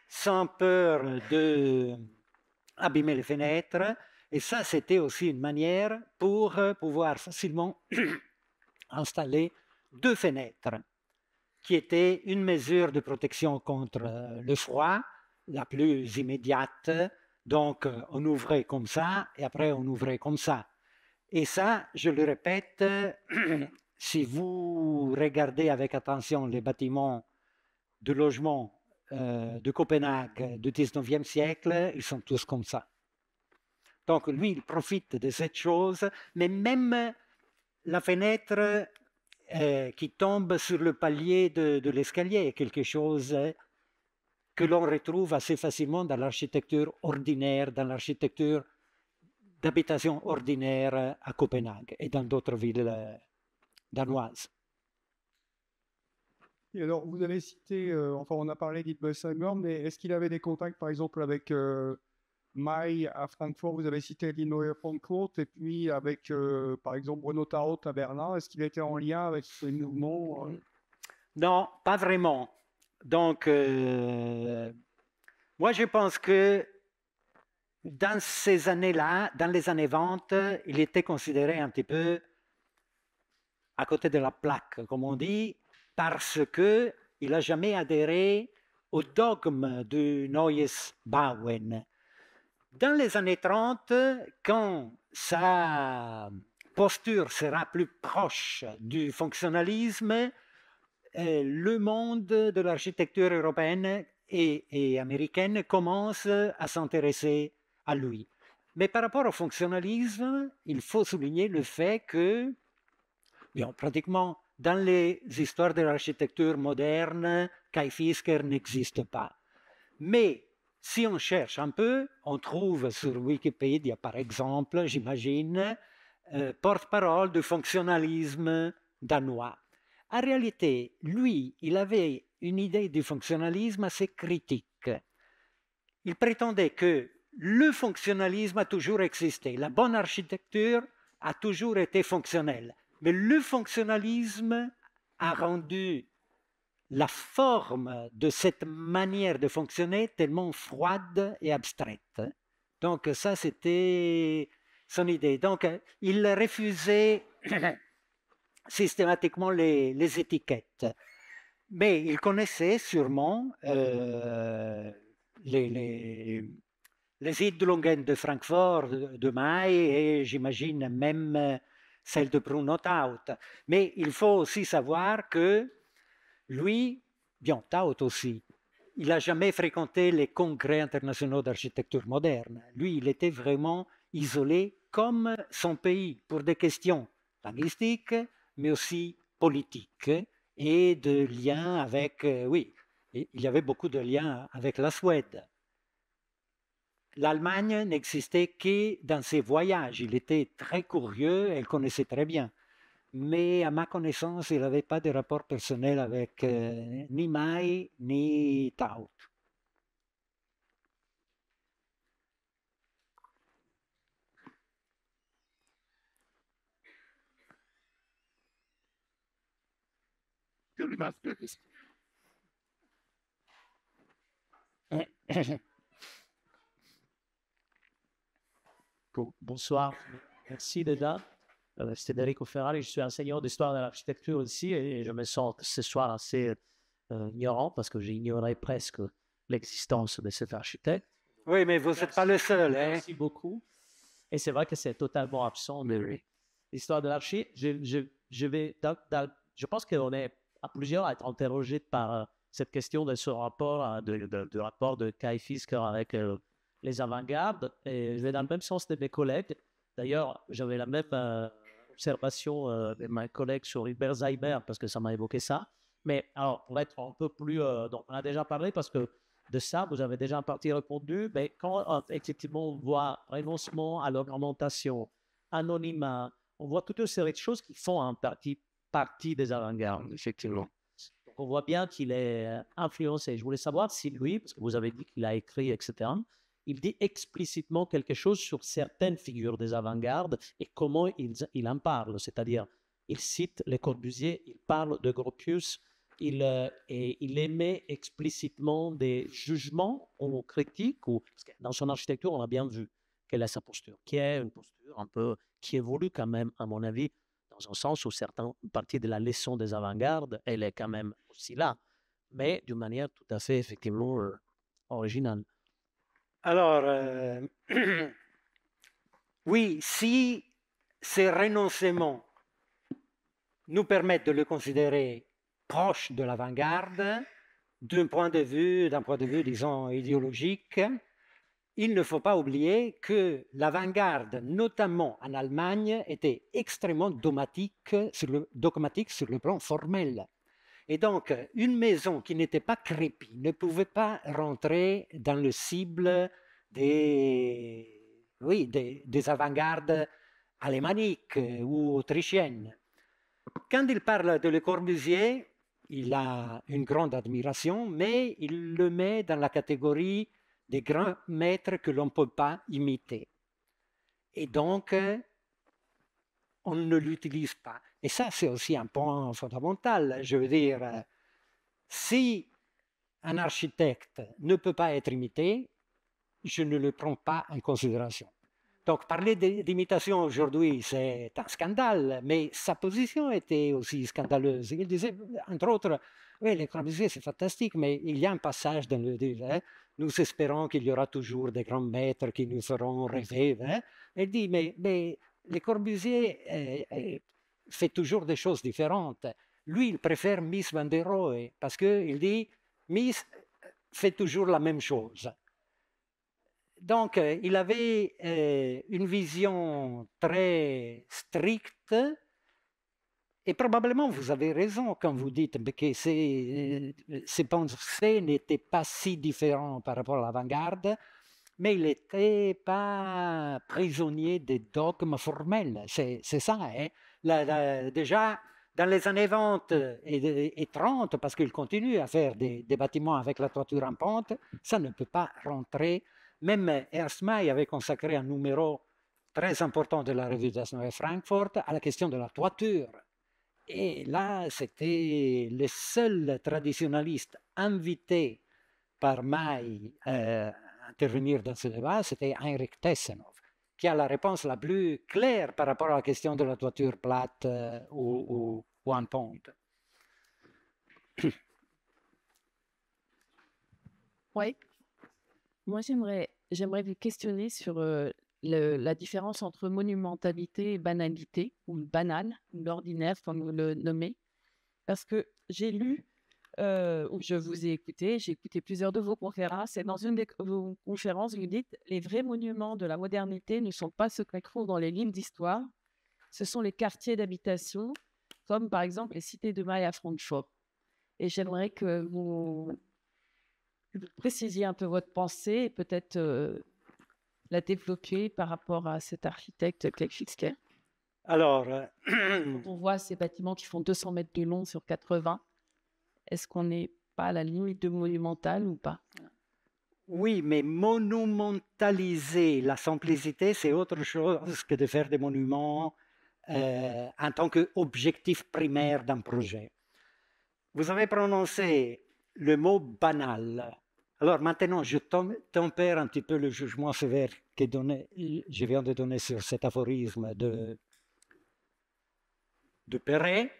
sans peur d'abîmer les fenêtres. Et ça, c'était aussi une manière pour pouvoir facilement installer 2 fenêtres, qui était une mesure de protection contre le froid, la plus immédiate. Donc, on ouvrait comme ça, et après, on ouvrait comme ça. Et ça, je le répète, si vous regardez avec attention les bâtiments de logement de Copenhague du 19e siècle, ils sont tous comme ça. Donc, lui, il profite de cette chose, mais même la fenêtre qui tombe sur le palier de l'escalier est quelque chose que l'on retrouve assez facilement dans l'architecture ordinaire, dans l'architecture d'habitation ordinaire à Copenhague et dans d'autres villes danoises. Et alors, vous avez cité, enfin, on a parlé d'Hilbersheimer, mais est-ce qu'il avait des contacts, par exemple, avec May à Francfort? Vous avez cité Linoe Frankfurt, et puis avec, par exemple, Bruno Tarot à Berlin. Est-ce qu'il était en lien avec ces mouvements Non, pas vraiment. Donc, moi, je pense que dans ces années-là, dans les années 20, il était considéré un petit peu à côté de la plaque, comme on dit, parce qu'il n'a jamais adhéré au dogme du Neues Bauen. Dans les années 30, quand sa posture sera plus proche du fonctionnalisme, le monde de l'architecture européenne et américaine commence à s'intéresser à lui. Mais par rapport au fonctionnalisme, il faut souligner le fait que, bien, pratiquement dans les histoires de l'architecture moderne, Kai Fisker n'existe pas. Mais si on cherche un peu, on trouve sur Wikipédia, par exemple, j'imagine, porte-parole du fonctionnalisme danois. En réalité, lui, il avait une idée du fonctionnalisme assez critique. Il prétendait que le fonctionnalisme a toujours existé, la bonne architecture a toujours été fonctionnelle, mais le fonctionnalisme a rendu la forme de cette manière de fonctionner tellement froide et abstraite. Donc ça, c'était son idée. Donc il refusait systématiquement les étiquettes. Mais il connaissait sûrement les Siedlungen de Francfort, de May, et j'imagine même celle de Bruno Taut. Mais il faut aussi savoir que lui, bien Taut aussi, il n'a jamais fréquenté les congrès internationaux d'architecture moderne. Lui, il était vraiment isolé comme son pays pour des questions linguistiques, mais aussi politiques et de liens avec, oui, il y avait beaucoup de liens avec la Suède. L'Allemagne n'existait que dans ses voyages. Il était très curieux, elle connaissait très bien. Mais à ma connaissance, il n'avait pas de rapport personnel avec ni May ni Taut. Bonsoir, merci déjà. C'est Federico Ferrari, je suis enseignant d'histoire de l'architecture ici et je me sens ce soir assez ignorant parce que j'ai ignoré presque l'existence de cet architecte. Oui, mais vous n'êtes pas le seul. Hein? Merci beaucoup. Et c'est vrai que c'est totalement absent de l'histoire de l'archi. Je pense qu'on est à plusieurs à être interrogés par cette question de ce rapport, du rapport de Kai Fisker avec les avant-gardes. Et je vais dans le même sens de mes collègues. D'ailleurs, j'avais la même observation de mes collègues sur Hubert Zeiber parce que ça m'a évoqué ça. Mais alors, pour être un peu plus... donc, on a déjà parlé parce que de ça, vous avez déjà en partie répondu. Mais quand effectivement on voit renoncement à l'augmentation, anonymat, on voit toute une série de choses qui font en partie des avant-gardes, effectivement. Donc, on voit bien qu'il est influencé. Je voulais savoir si lui, parce que vous avez dit qu'il a écrit, etc., il dit explicitement quelque chose sur certaines figures des avant-gardes et comment il en parle. C'est-à-dire, il cite Le Corbusier, il parle de Gropius, et il émet explicitement des jugements ou critiques. Parce que dans son architecture, on a bien vu quelle est sa posture, qui est une posture un peu qui évolue quand même, à mon avis, dans un sens où certaines parties de la leçon des avant-gardes, elle est quand même aussi là, mais d'une manière tout à fait, effectivement, originale. Alors, oui, si ces renoncements nous permettent de le considérer proche de l'avant-garde, d'un point de vue, disons, idéologique, il ne faut pas oublier que l'avant-garde, notamment en Allemagne, était extrêmement dogmatique sur le plan formel. Et donc, une maison qui n'était pas crépie ne pouvait pas rentrer dans le cible des avant-gardes alémaniques ou autrichiennes. Quand il parle de Le Corbusier, il a une grande admiration, mais il le met dans la catégorie des grands maîtres que l'on ne peut pas imiter. Et donc, on ne l'utilise pas. Et ça, c'est aussi un point fondamental. Je veux dire, si un architecte ne peut pas être imité, je ne le prends pas en considération. Donc, parler d'imitation aujourd'hui, c'est un scandale, mais sa position était aussi scandaleuse. Il disait, entre autres, oui, Le Corbusier, c'est fantastique, mais il y a un passage dans le livre, hein, nous espérons qu'il y aura toujours des grands maîtres qui nous feront rêver. Hein. Il dit, mais Le Corbusier fait toujours des choses différentes. Lui, il préfère Mies van der Rohe, parce qu'il dit, Mies fait toujours la même chose. Donc, il avait une vision très stricte, et probablement vous avez raison quand vous dites que ses pensées n'étaient pas si différentes par rapport à l'avant-garde, mais il n'était pas prisonnier des dogmes formels. C'est ça. Hein? Déjà, dans les années 20 et 30, parce qu'il continue à faire des bâtiments avec la toiture en pente, ça ne peut pas rentrer. Même Ernst May avait consacré un numéro très important de la revue des Neue Frankfurt à la question de la toiture. Et là, c'était le seul traditionnaliste invité par May à intervenir dans ce débat, c'était Heinrich Tessenhoff, qui a la réponse la plus claire par rapport à la question de la toiture plate ou en pente. Oui. Moi, j'aimerais vous questionner sur la différence entre monumentalité et banalité, ou banal, ou l'ordinaire, comme vous le nommez. Parce que j'ai lu, ou je vous ai écouté, j'ai écouté plusieurs de vos conférences, et dans une de vos conférences, vous dites « Les vrais monuments de la modernité ne sont pas ceux qu'on trouve dans les livres d'histoire, ce sont les quartiers d'habitation, comme par exemple les cités de Maille à Francfort. » Et j'aimerais que vous précisiez un peu votre pensée et peut-être la développer par rapport à cet architecte Kai Fisker. Alors, quand on voit ces bâtiments qui font 200 mètres de long sur 80, est-ce qu'on n'est pas à la limite de monumental ou pas? Oui, mais monumentaliser la simplicité, c'est autre chose que de faire des monuments en tant qu'objectif primaire d'un projet. vous avez prononcé le mot banal. Alors maintenant, je tempère un petit peu le jugement sévère que je viens de donner sur cet aphorisme de Perret,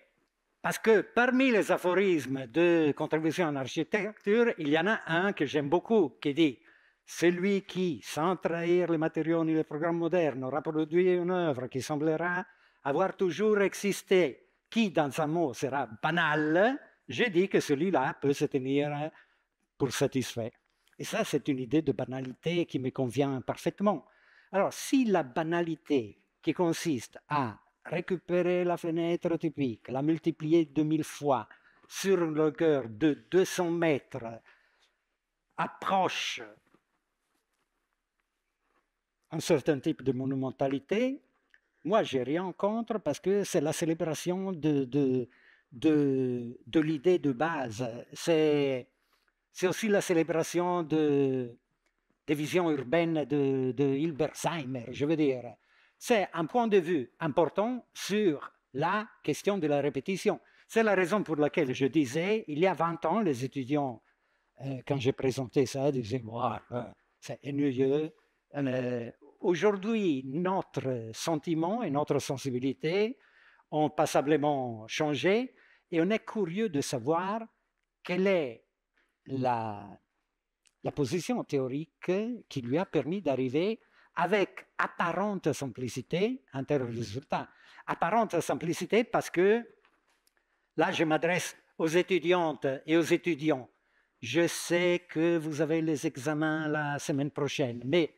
parce que parmi les aphorismes de contribution en architecture, il y en a un que j'aime beaucoup, qui dit « Celui qui, sans trahir les matériaux ni les programmes modernes, aura produit une œuvre qui semblera avoir toujours existé, qui, dans un mot, sera banal, je dis que celui-là peut se tenir pour satisfait. » Et ça, c'est une idée de banalité qui me convient parfaitement. Alors, si la banalité qui consiste à récupérer la fenêtre typique, la multiplier 2000 fois sur une longueur de 200 mètres, approche un certain type de monumentalité, moi, j'ai rien contre parce que c'est la célébration de l'idée de base. C'est aussi la célébration des visions urbaines de Hilbersheimer, je veux dire. C'est un point de vue important sur la question de la répétition. C'est la raison pour laquelle je disais, il y a 20 ans, les étudiants, quand j'ai présenté ça, disaient « c'est ennuyeux ». Aujourd'hui, notre sentiment et notre sensibilité ont passablement changé et on est curieux de savoir quelle est la position théorique qui lui a permis d'arriver avec apparente simplicité, un tel résultat. Apparente simplicité parce que, là je m'adresse aux étudiantes et aux étudiants, je sais que vous avez les examens la semaine prochaine, mais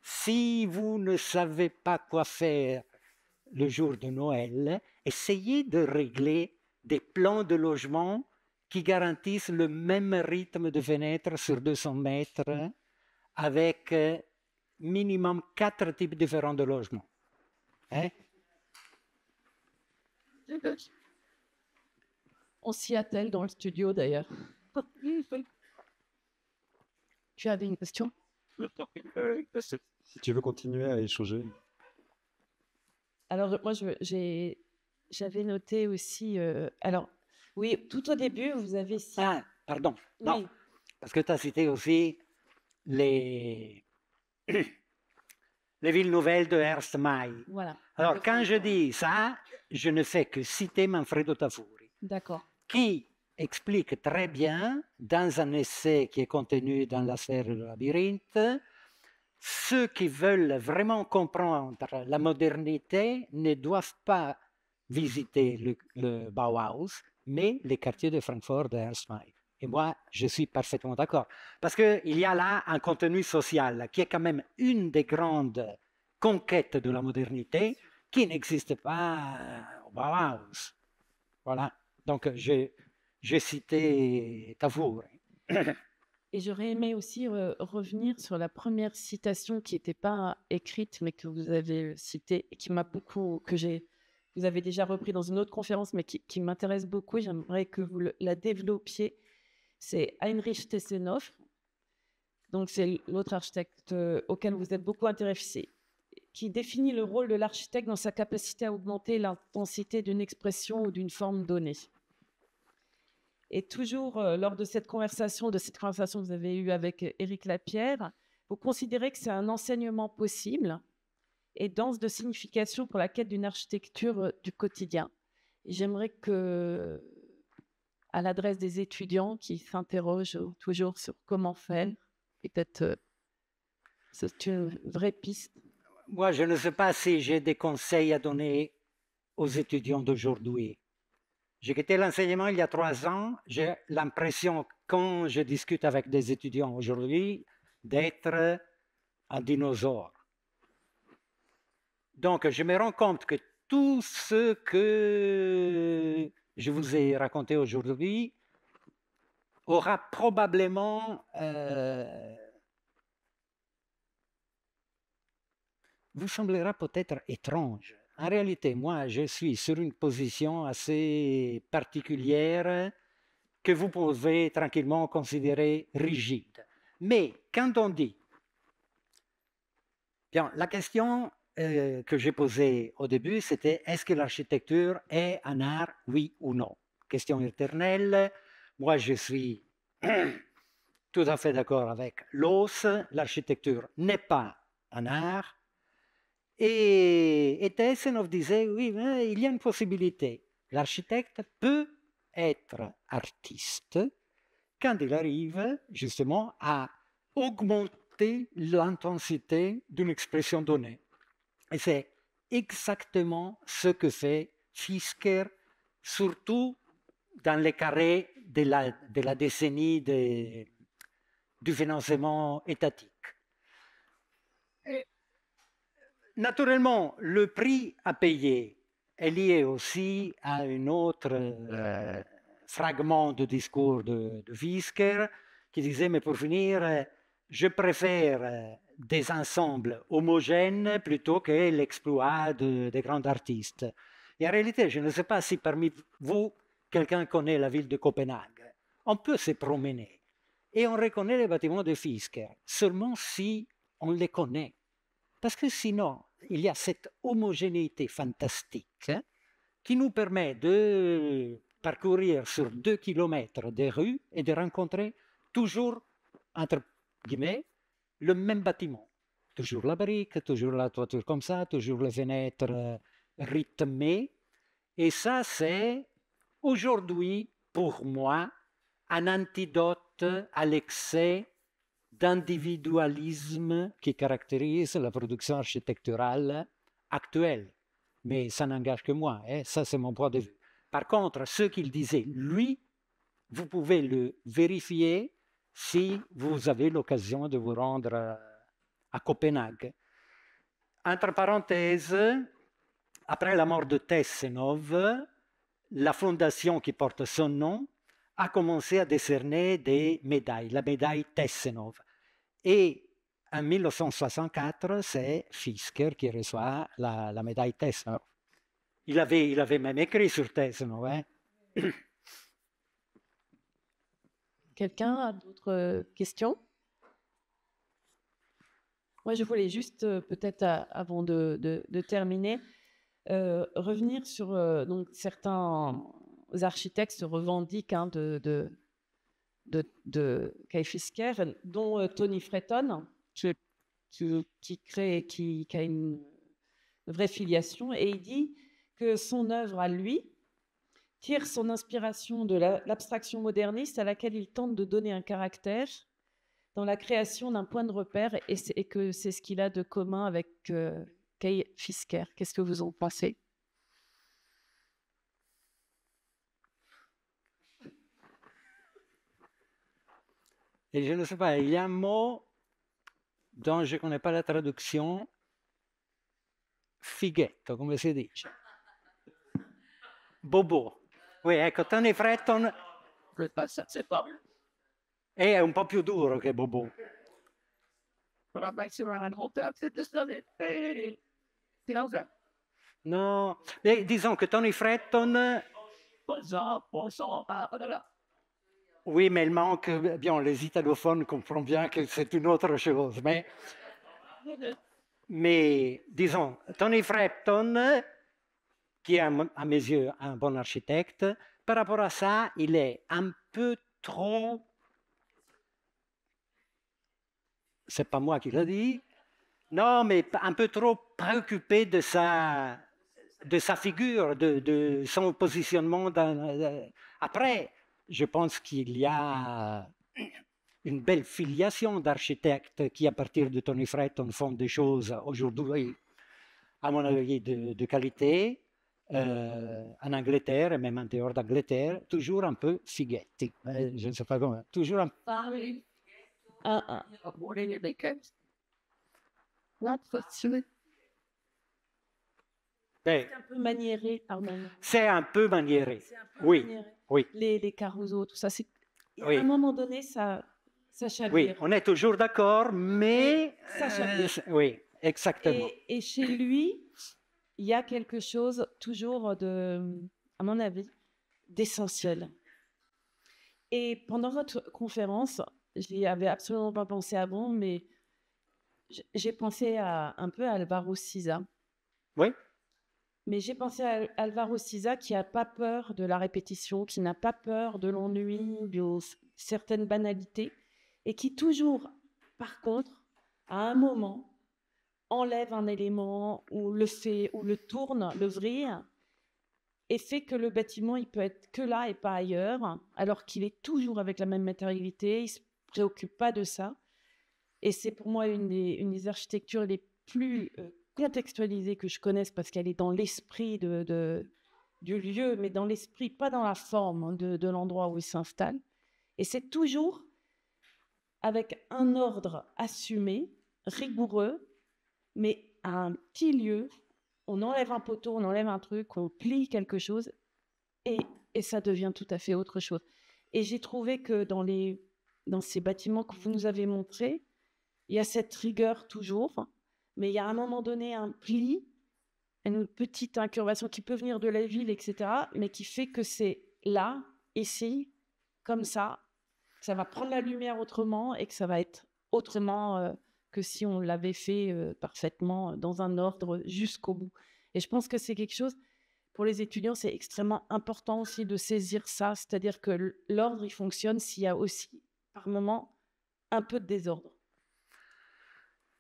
si vous ne savez pas quoi faire le jour de Noël, essayez de régler des plans de logement qui garantissent le même rythme de fenêtres sur 200 mètres avec minimum 4 types différents de logements. Hein? On s'y attelle dans le studio d'ailleurs. Tu avais une question? Si tu veux continuer à échanger. Alors, moi, j'avais noté aussi. Alors, oui, tout au début, vous avez. Ah, pardon. Non, Oui. parce que tu as cité aussi les villes nouvelles de Ernst May. Voilà. Alors, quand je dis ça, je ne fais que citer Manfredo Tafuri, D'accord. qui explique très bien, dans un essai qui est contenu dans la sphère du labyrinthe, ceux qui veulent vraiment comprendre la modernité ne doivent pas visiter le Bauhaus, mais les quartiers de Francfort de Ernst May. Et moi, je suis parfaitement d'accord. Parce qu'il y a là un contenu social qui est quand même une des grandes conquêtes de la modernité qui n'existe pas au Bauhaus. Voilà. Donc, j'ai cité Tafuri. Et j'aurais aimé aussi revenir sur la première citation qui n'était pas écrite, mais que vous avez citée et qui m'a beaucoup, vous avez déjà repris dans une autre conférence, mais qui m'intéresse beaucoup. J'aimerais que vous la développiez. C'est Heinrich Tessenhoff. Donc, c'est l'autre architecte auquel vous êtes beaucoup intéressé, qui définit le rôle de l'architecte dans sa capacité à augmenter l'intensité d'une expression ou d'une forme donnée. Et toujours, lors de cette conversation que vous avez eue avec Éric Lapierre, vous considérez que c'est un enseignement possible et dense de signification pour la quête d'une architecture du quotidien. Et j'aimerais que, à l'adresse des étudiants qui s'interrogent toujours sur comment faire, peut-être c'est une vraie piste. Moi, je ne sais pas si j'ai des conseils à donner aux étudiants d'aujourd'hui. J'ai quitté l'enseignement il y a 3 ans. J'ai l'impression, quand je discute avec des étudiants aujourd'hui, d'être un dinosaure. Donc, je me rends compte que tout ce que je vous ai raconté aujourd'hui aura probablement vous semblera peut-être étrange. En réalité, moi, je suis sur une position assez particulière que vous pouvez tranquillement considérer rigide. Mais quand on dit, bien, la question que j'ai posée au début, c'était est-ce que l'architecture est un art, oui ou non? Question éternelle, Moi, je suis tout à fait d'accord avec Loos. L'architecture n'est pas un art. Et Tessenov disait, oui, mais il y a une possibilité. L'architecte peut être artiste quand il arrive justement à augmenter l'intensité d'une expression donnée. Et c'est exactement ce que fait Fisker, surtout dans les carrés de la décennie du financement étatique. Et, naturellement, le prix à payer est lié aussi à un autre fragment de discours de Fisker qui disait, mais pour finir, je préfère des ensembles homogènes plutôt que l'exploit des grands artistes. Et en réalité, je ne sais pas si parmi vous, quelqu'un connaît la ville de Copenhague. On peut se promener et on reconnaît les bâtiments de Fisker, seulement si on les connaît. Parce que sinon, il y a cette homogénéité fantastique qui nous permet de parcourir sur 2 kilomètres des rues et de rencontrer toujours, entre guillemets, le même bâtiment. Toujours la brique, toujours la toiture comme ça, toujours les fenêtres rythmées. Et ça, c'est aujourd'hui, pour moi, un antidote à l'excès d'individualisme qui caractérise la production architecturale actuelle. Mais ça n'engage que moi, ça c'est mon point de vue. Par contre, ce qu'il disait, lui, vous pouvez le vérifier si vous avez l'occasion de vous rendre à Copenhague. Entre parenthèses, après la mort de Tessenov, la fondation qui porte son nom a commencé à décerner des médailles, la médaille Tessenov. Et en 1964, c'est Fisker qui reçoit la médaille Tessenov. Il avait même écrit sur Tessenov. Quelqu'un a d'autres questions? Moi, je voulais juste, peut-être avant de terminer, revenir sur donc certains architectes se revendiquent de Kai Fisker, dont Tony Fretton, qui a une vraie filiation, et il dit que son œuvre à lui tire son inspiration de l'abstraction moderniste à laquelle il tente de donner un caractère dans la création d'un point de repère, et que c'est ce qu'il a de commun avec Kai Fisker. Qu'est-ce que vous en pensez? Et je ne sais pas, il y a un mot dont je ne connais pas la traduction, fighetto, come si dice? Bobo. Oui, ecco, Tony Fretton è un po' più duro che Bobo. No, disons que Tony Fretton... Oui, mais il manque, bien, les italophones comprennent bien que c'est une autre chose, mais disons, Tony Fretton, qui est à mes yeux un bon architecte, par rapport à ça, il est un peu trop, c'est pas moi qui l'ai dit, non, mais un peu trop préoccupé de sa figure, de son positionnement. Après, je pense qu'il y a une belle filiation d'architectes qui, à partir de Tony Fretton, font des choses aujourd'hui, à mon avis, de qualité, en Angleterre et même en dehors d'Angleterre, toujours un peu fighetti. Je ne sais pas comment. Toujours un peu. C'est un peu maniéré, pardon. C'est un peu maniéré. Oui, maniéré. Oui. Les Caruso, tout ça, oui. À un moment donné, ça chavire. Oui, on est toujours d'accord, mais... ça chavire. Oui, exactement. Et chez lui, il y a quelque chose toujours à mon avis, d'essentiel. Et pendant votre conférence, j'y avais absolument pas pensé avant, mais j'ai pensé un peu à Alvaro Siza. Oui. Mais j'ai pensé à Alvaro Siza qui n'a pas peur de la répétition, qui n'a pas peur de l'ennui, de certaines banalités, et qui toujours, par contre, à un moment, enlève un élément ou le fait, ou le tourne, le vrille, et fait que le bâtiment, il peut être que là et pas ailleurs, alors qu'il est toujours avec la même matérialité, il ne se préoccupe pas de ça. Et c'est pour moi une des architectures les plus contextualisées que je connaisse parce qu'elle est dans l'esprit du lieu, mais dans l'esprit, pas dans la forme de l'endroit où il s'installe. Et c'est toujours avec un ordre assumé, rigoureux, mais à un petit lieu, on enlève un poteau, on enlève un truc, on plie quelque chose et ça devient tout à fait autre chose. Et j'ai trouvé que dans ces bâtiments que vous nous avez montrés, il y a cette rigueur toujours, mais il y a à un moment donné un pli, une petite incurvation qui peut venir de la ville, etc., mais qui fait que c'est là, ici, comme ça va prendre la lumière autrement et que ça va être autrement que si on l'avait fait parfaitement dans un ordre jusqu'au bout. Et je pense que c'est quelque chose, pour les étudiants, c'est extrêmement important aussi de saisir ça, c'est-à-dire que l'ordre, il fonctionne s'il y a aussi, par moment, un peu de désordre.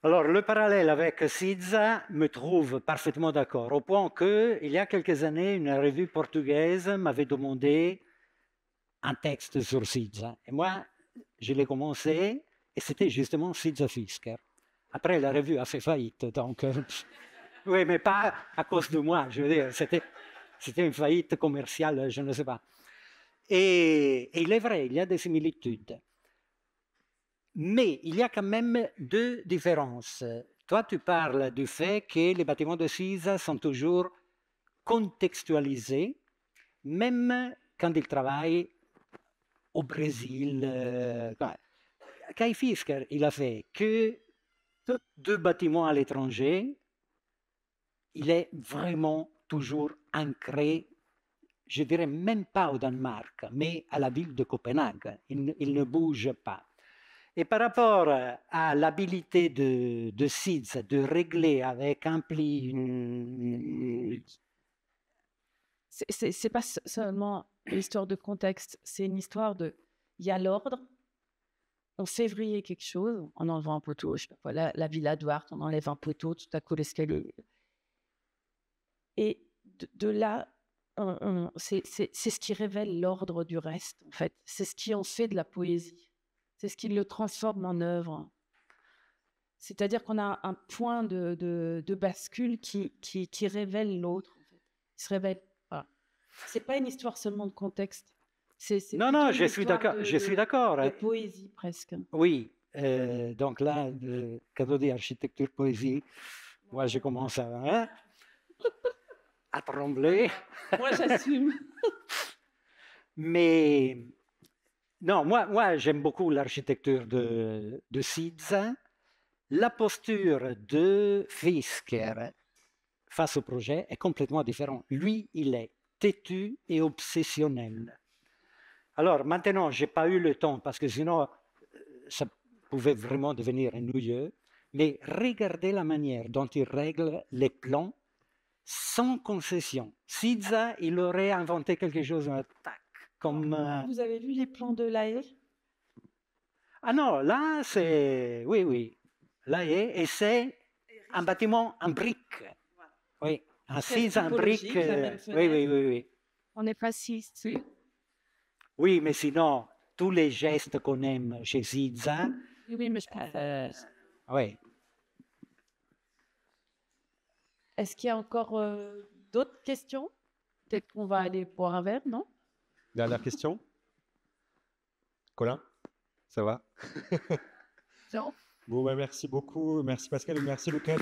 Alors, le parallèle avec Siza me trouve parfaitement d'accord, au point que, il y a quelques années, une revue portugaise m'avait demandé un texte sur Siza. Et moi, je l'ai commencé, et c'était justement Siza Fisker. Après, la revue a fait faillite, donc... oui, mais pas à cause de moi, je veux dire, c'était une faillite commerciale, je ne sais pas. Et il est vrai, il y a des similitudes. Mais il y a quand même deux différences. Toi, tu parles du fait que les bâtiments de Siza sont toujours contextualisés, même quand ils travaillent au Brésil. Kai Fisker, il a fait que deux bâtiments à l'étranger, il est vraiment toujours ancré, je dirais même pas au Danemark, mais à la ville de Copenhague. Il ne bouge pas. Et par rapport à l'habilité de Siza de régler avec un pli... C'est pas seulement une histoire de contexte, c'est une histoire de... Il y a l'ordre, on fait vriller quelque chose en enlevant un poteau, je sais pas quoi, la Villa Duarte, on enlève un poteau, tout à coup l'escalier. Et de là, c'est ce qui révèle l'ordre du reste, en fait. C'est ce qui en fait de la poésie. C'est ce qui le transforme en œuvre. C'est-à-dire qu'on a un point de bascule qui révèle l'autre. En fait. Il se révèle. Voilà. C'est pas une histoire seulement de contexte. Non, je suis d'accord. De poésie presque. Oui. Donc là, quand on dit architecture poésie, moi je commence à trembler. Moi j'assume. Mais non, moi j'aime beaucoup l'architecture de Siza. La posture de Fisker face au projet est complètement différente. Lui, il est têtu et obsessionnel. Alors maintenant, je n'ai pas eu le temps parce que sinon, ça pouvait vraiment devenir ennuyeux. Mais regardez la manière dont il règle les plans sans concession. Siza, il aurait inventé quelque chose, comme... Vous avez vu les plans de La Haye? Ah non, là, c'est... Oui. La Haye, et c'est un bâtiment en briques. Oui, un Siza en briques. Oui. On n'est pas si... Oui, mais sinon, tous les gestes qu'on aime chez Siza... Oui, mais je pense... oui. Est-ce qu'il y a encore d'autres questions? Peut-être qu'on va aller boire un verre, non? Dernière question. Colin, ça va? Non. Bon, merci beaucoup. Merci Pascal et merci Lucas.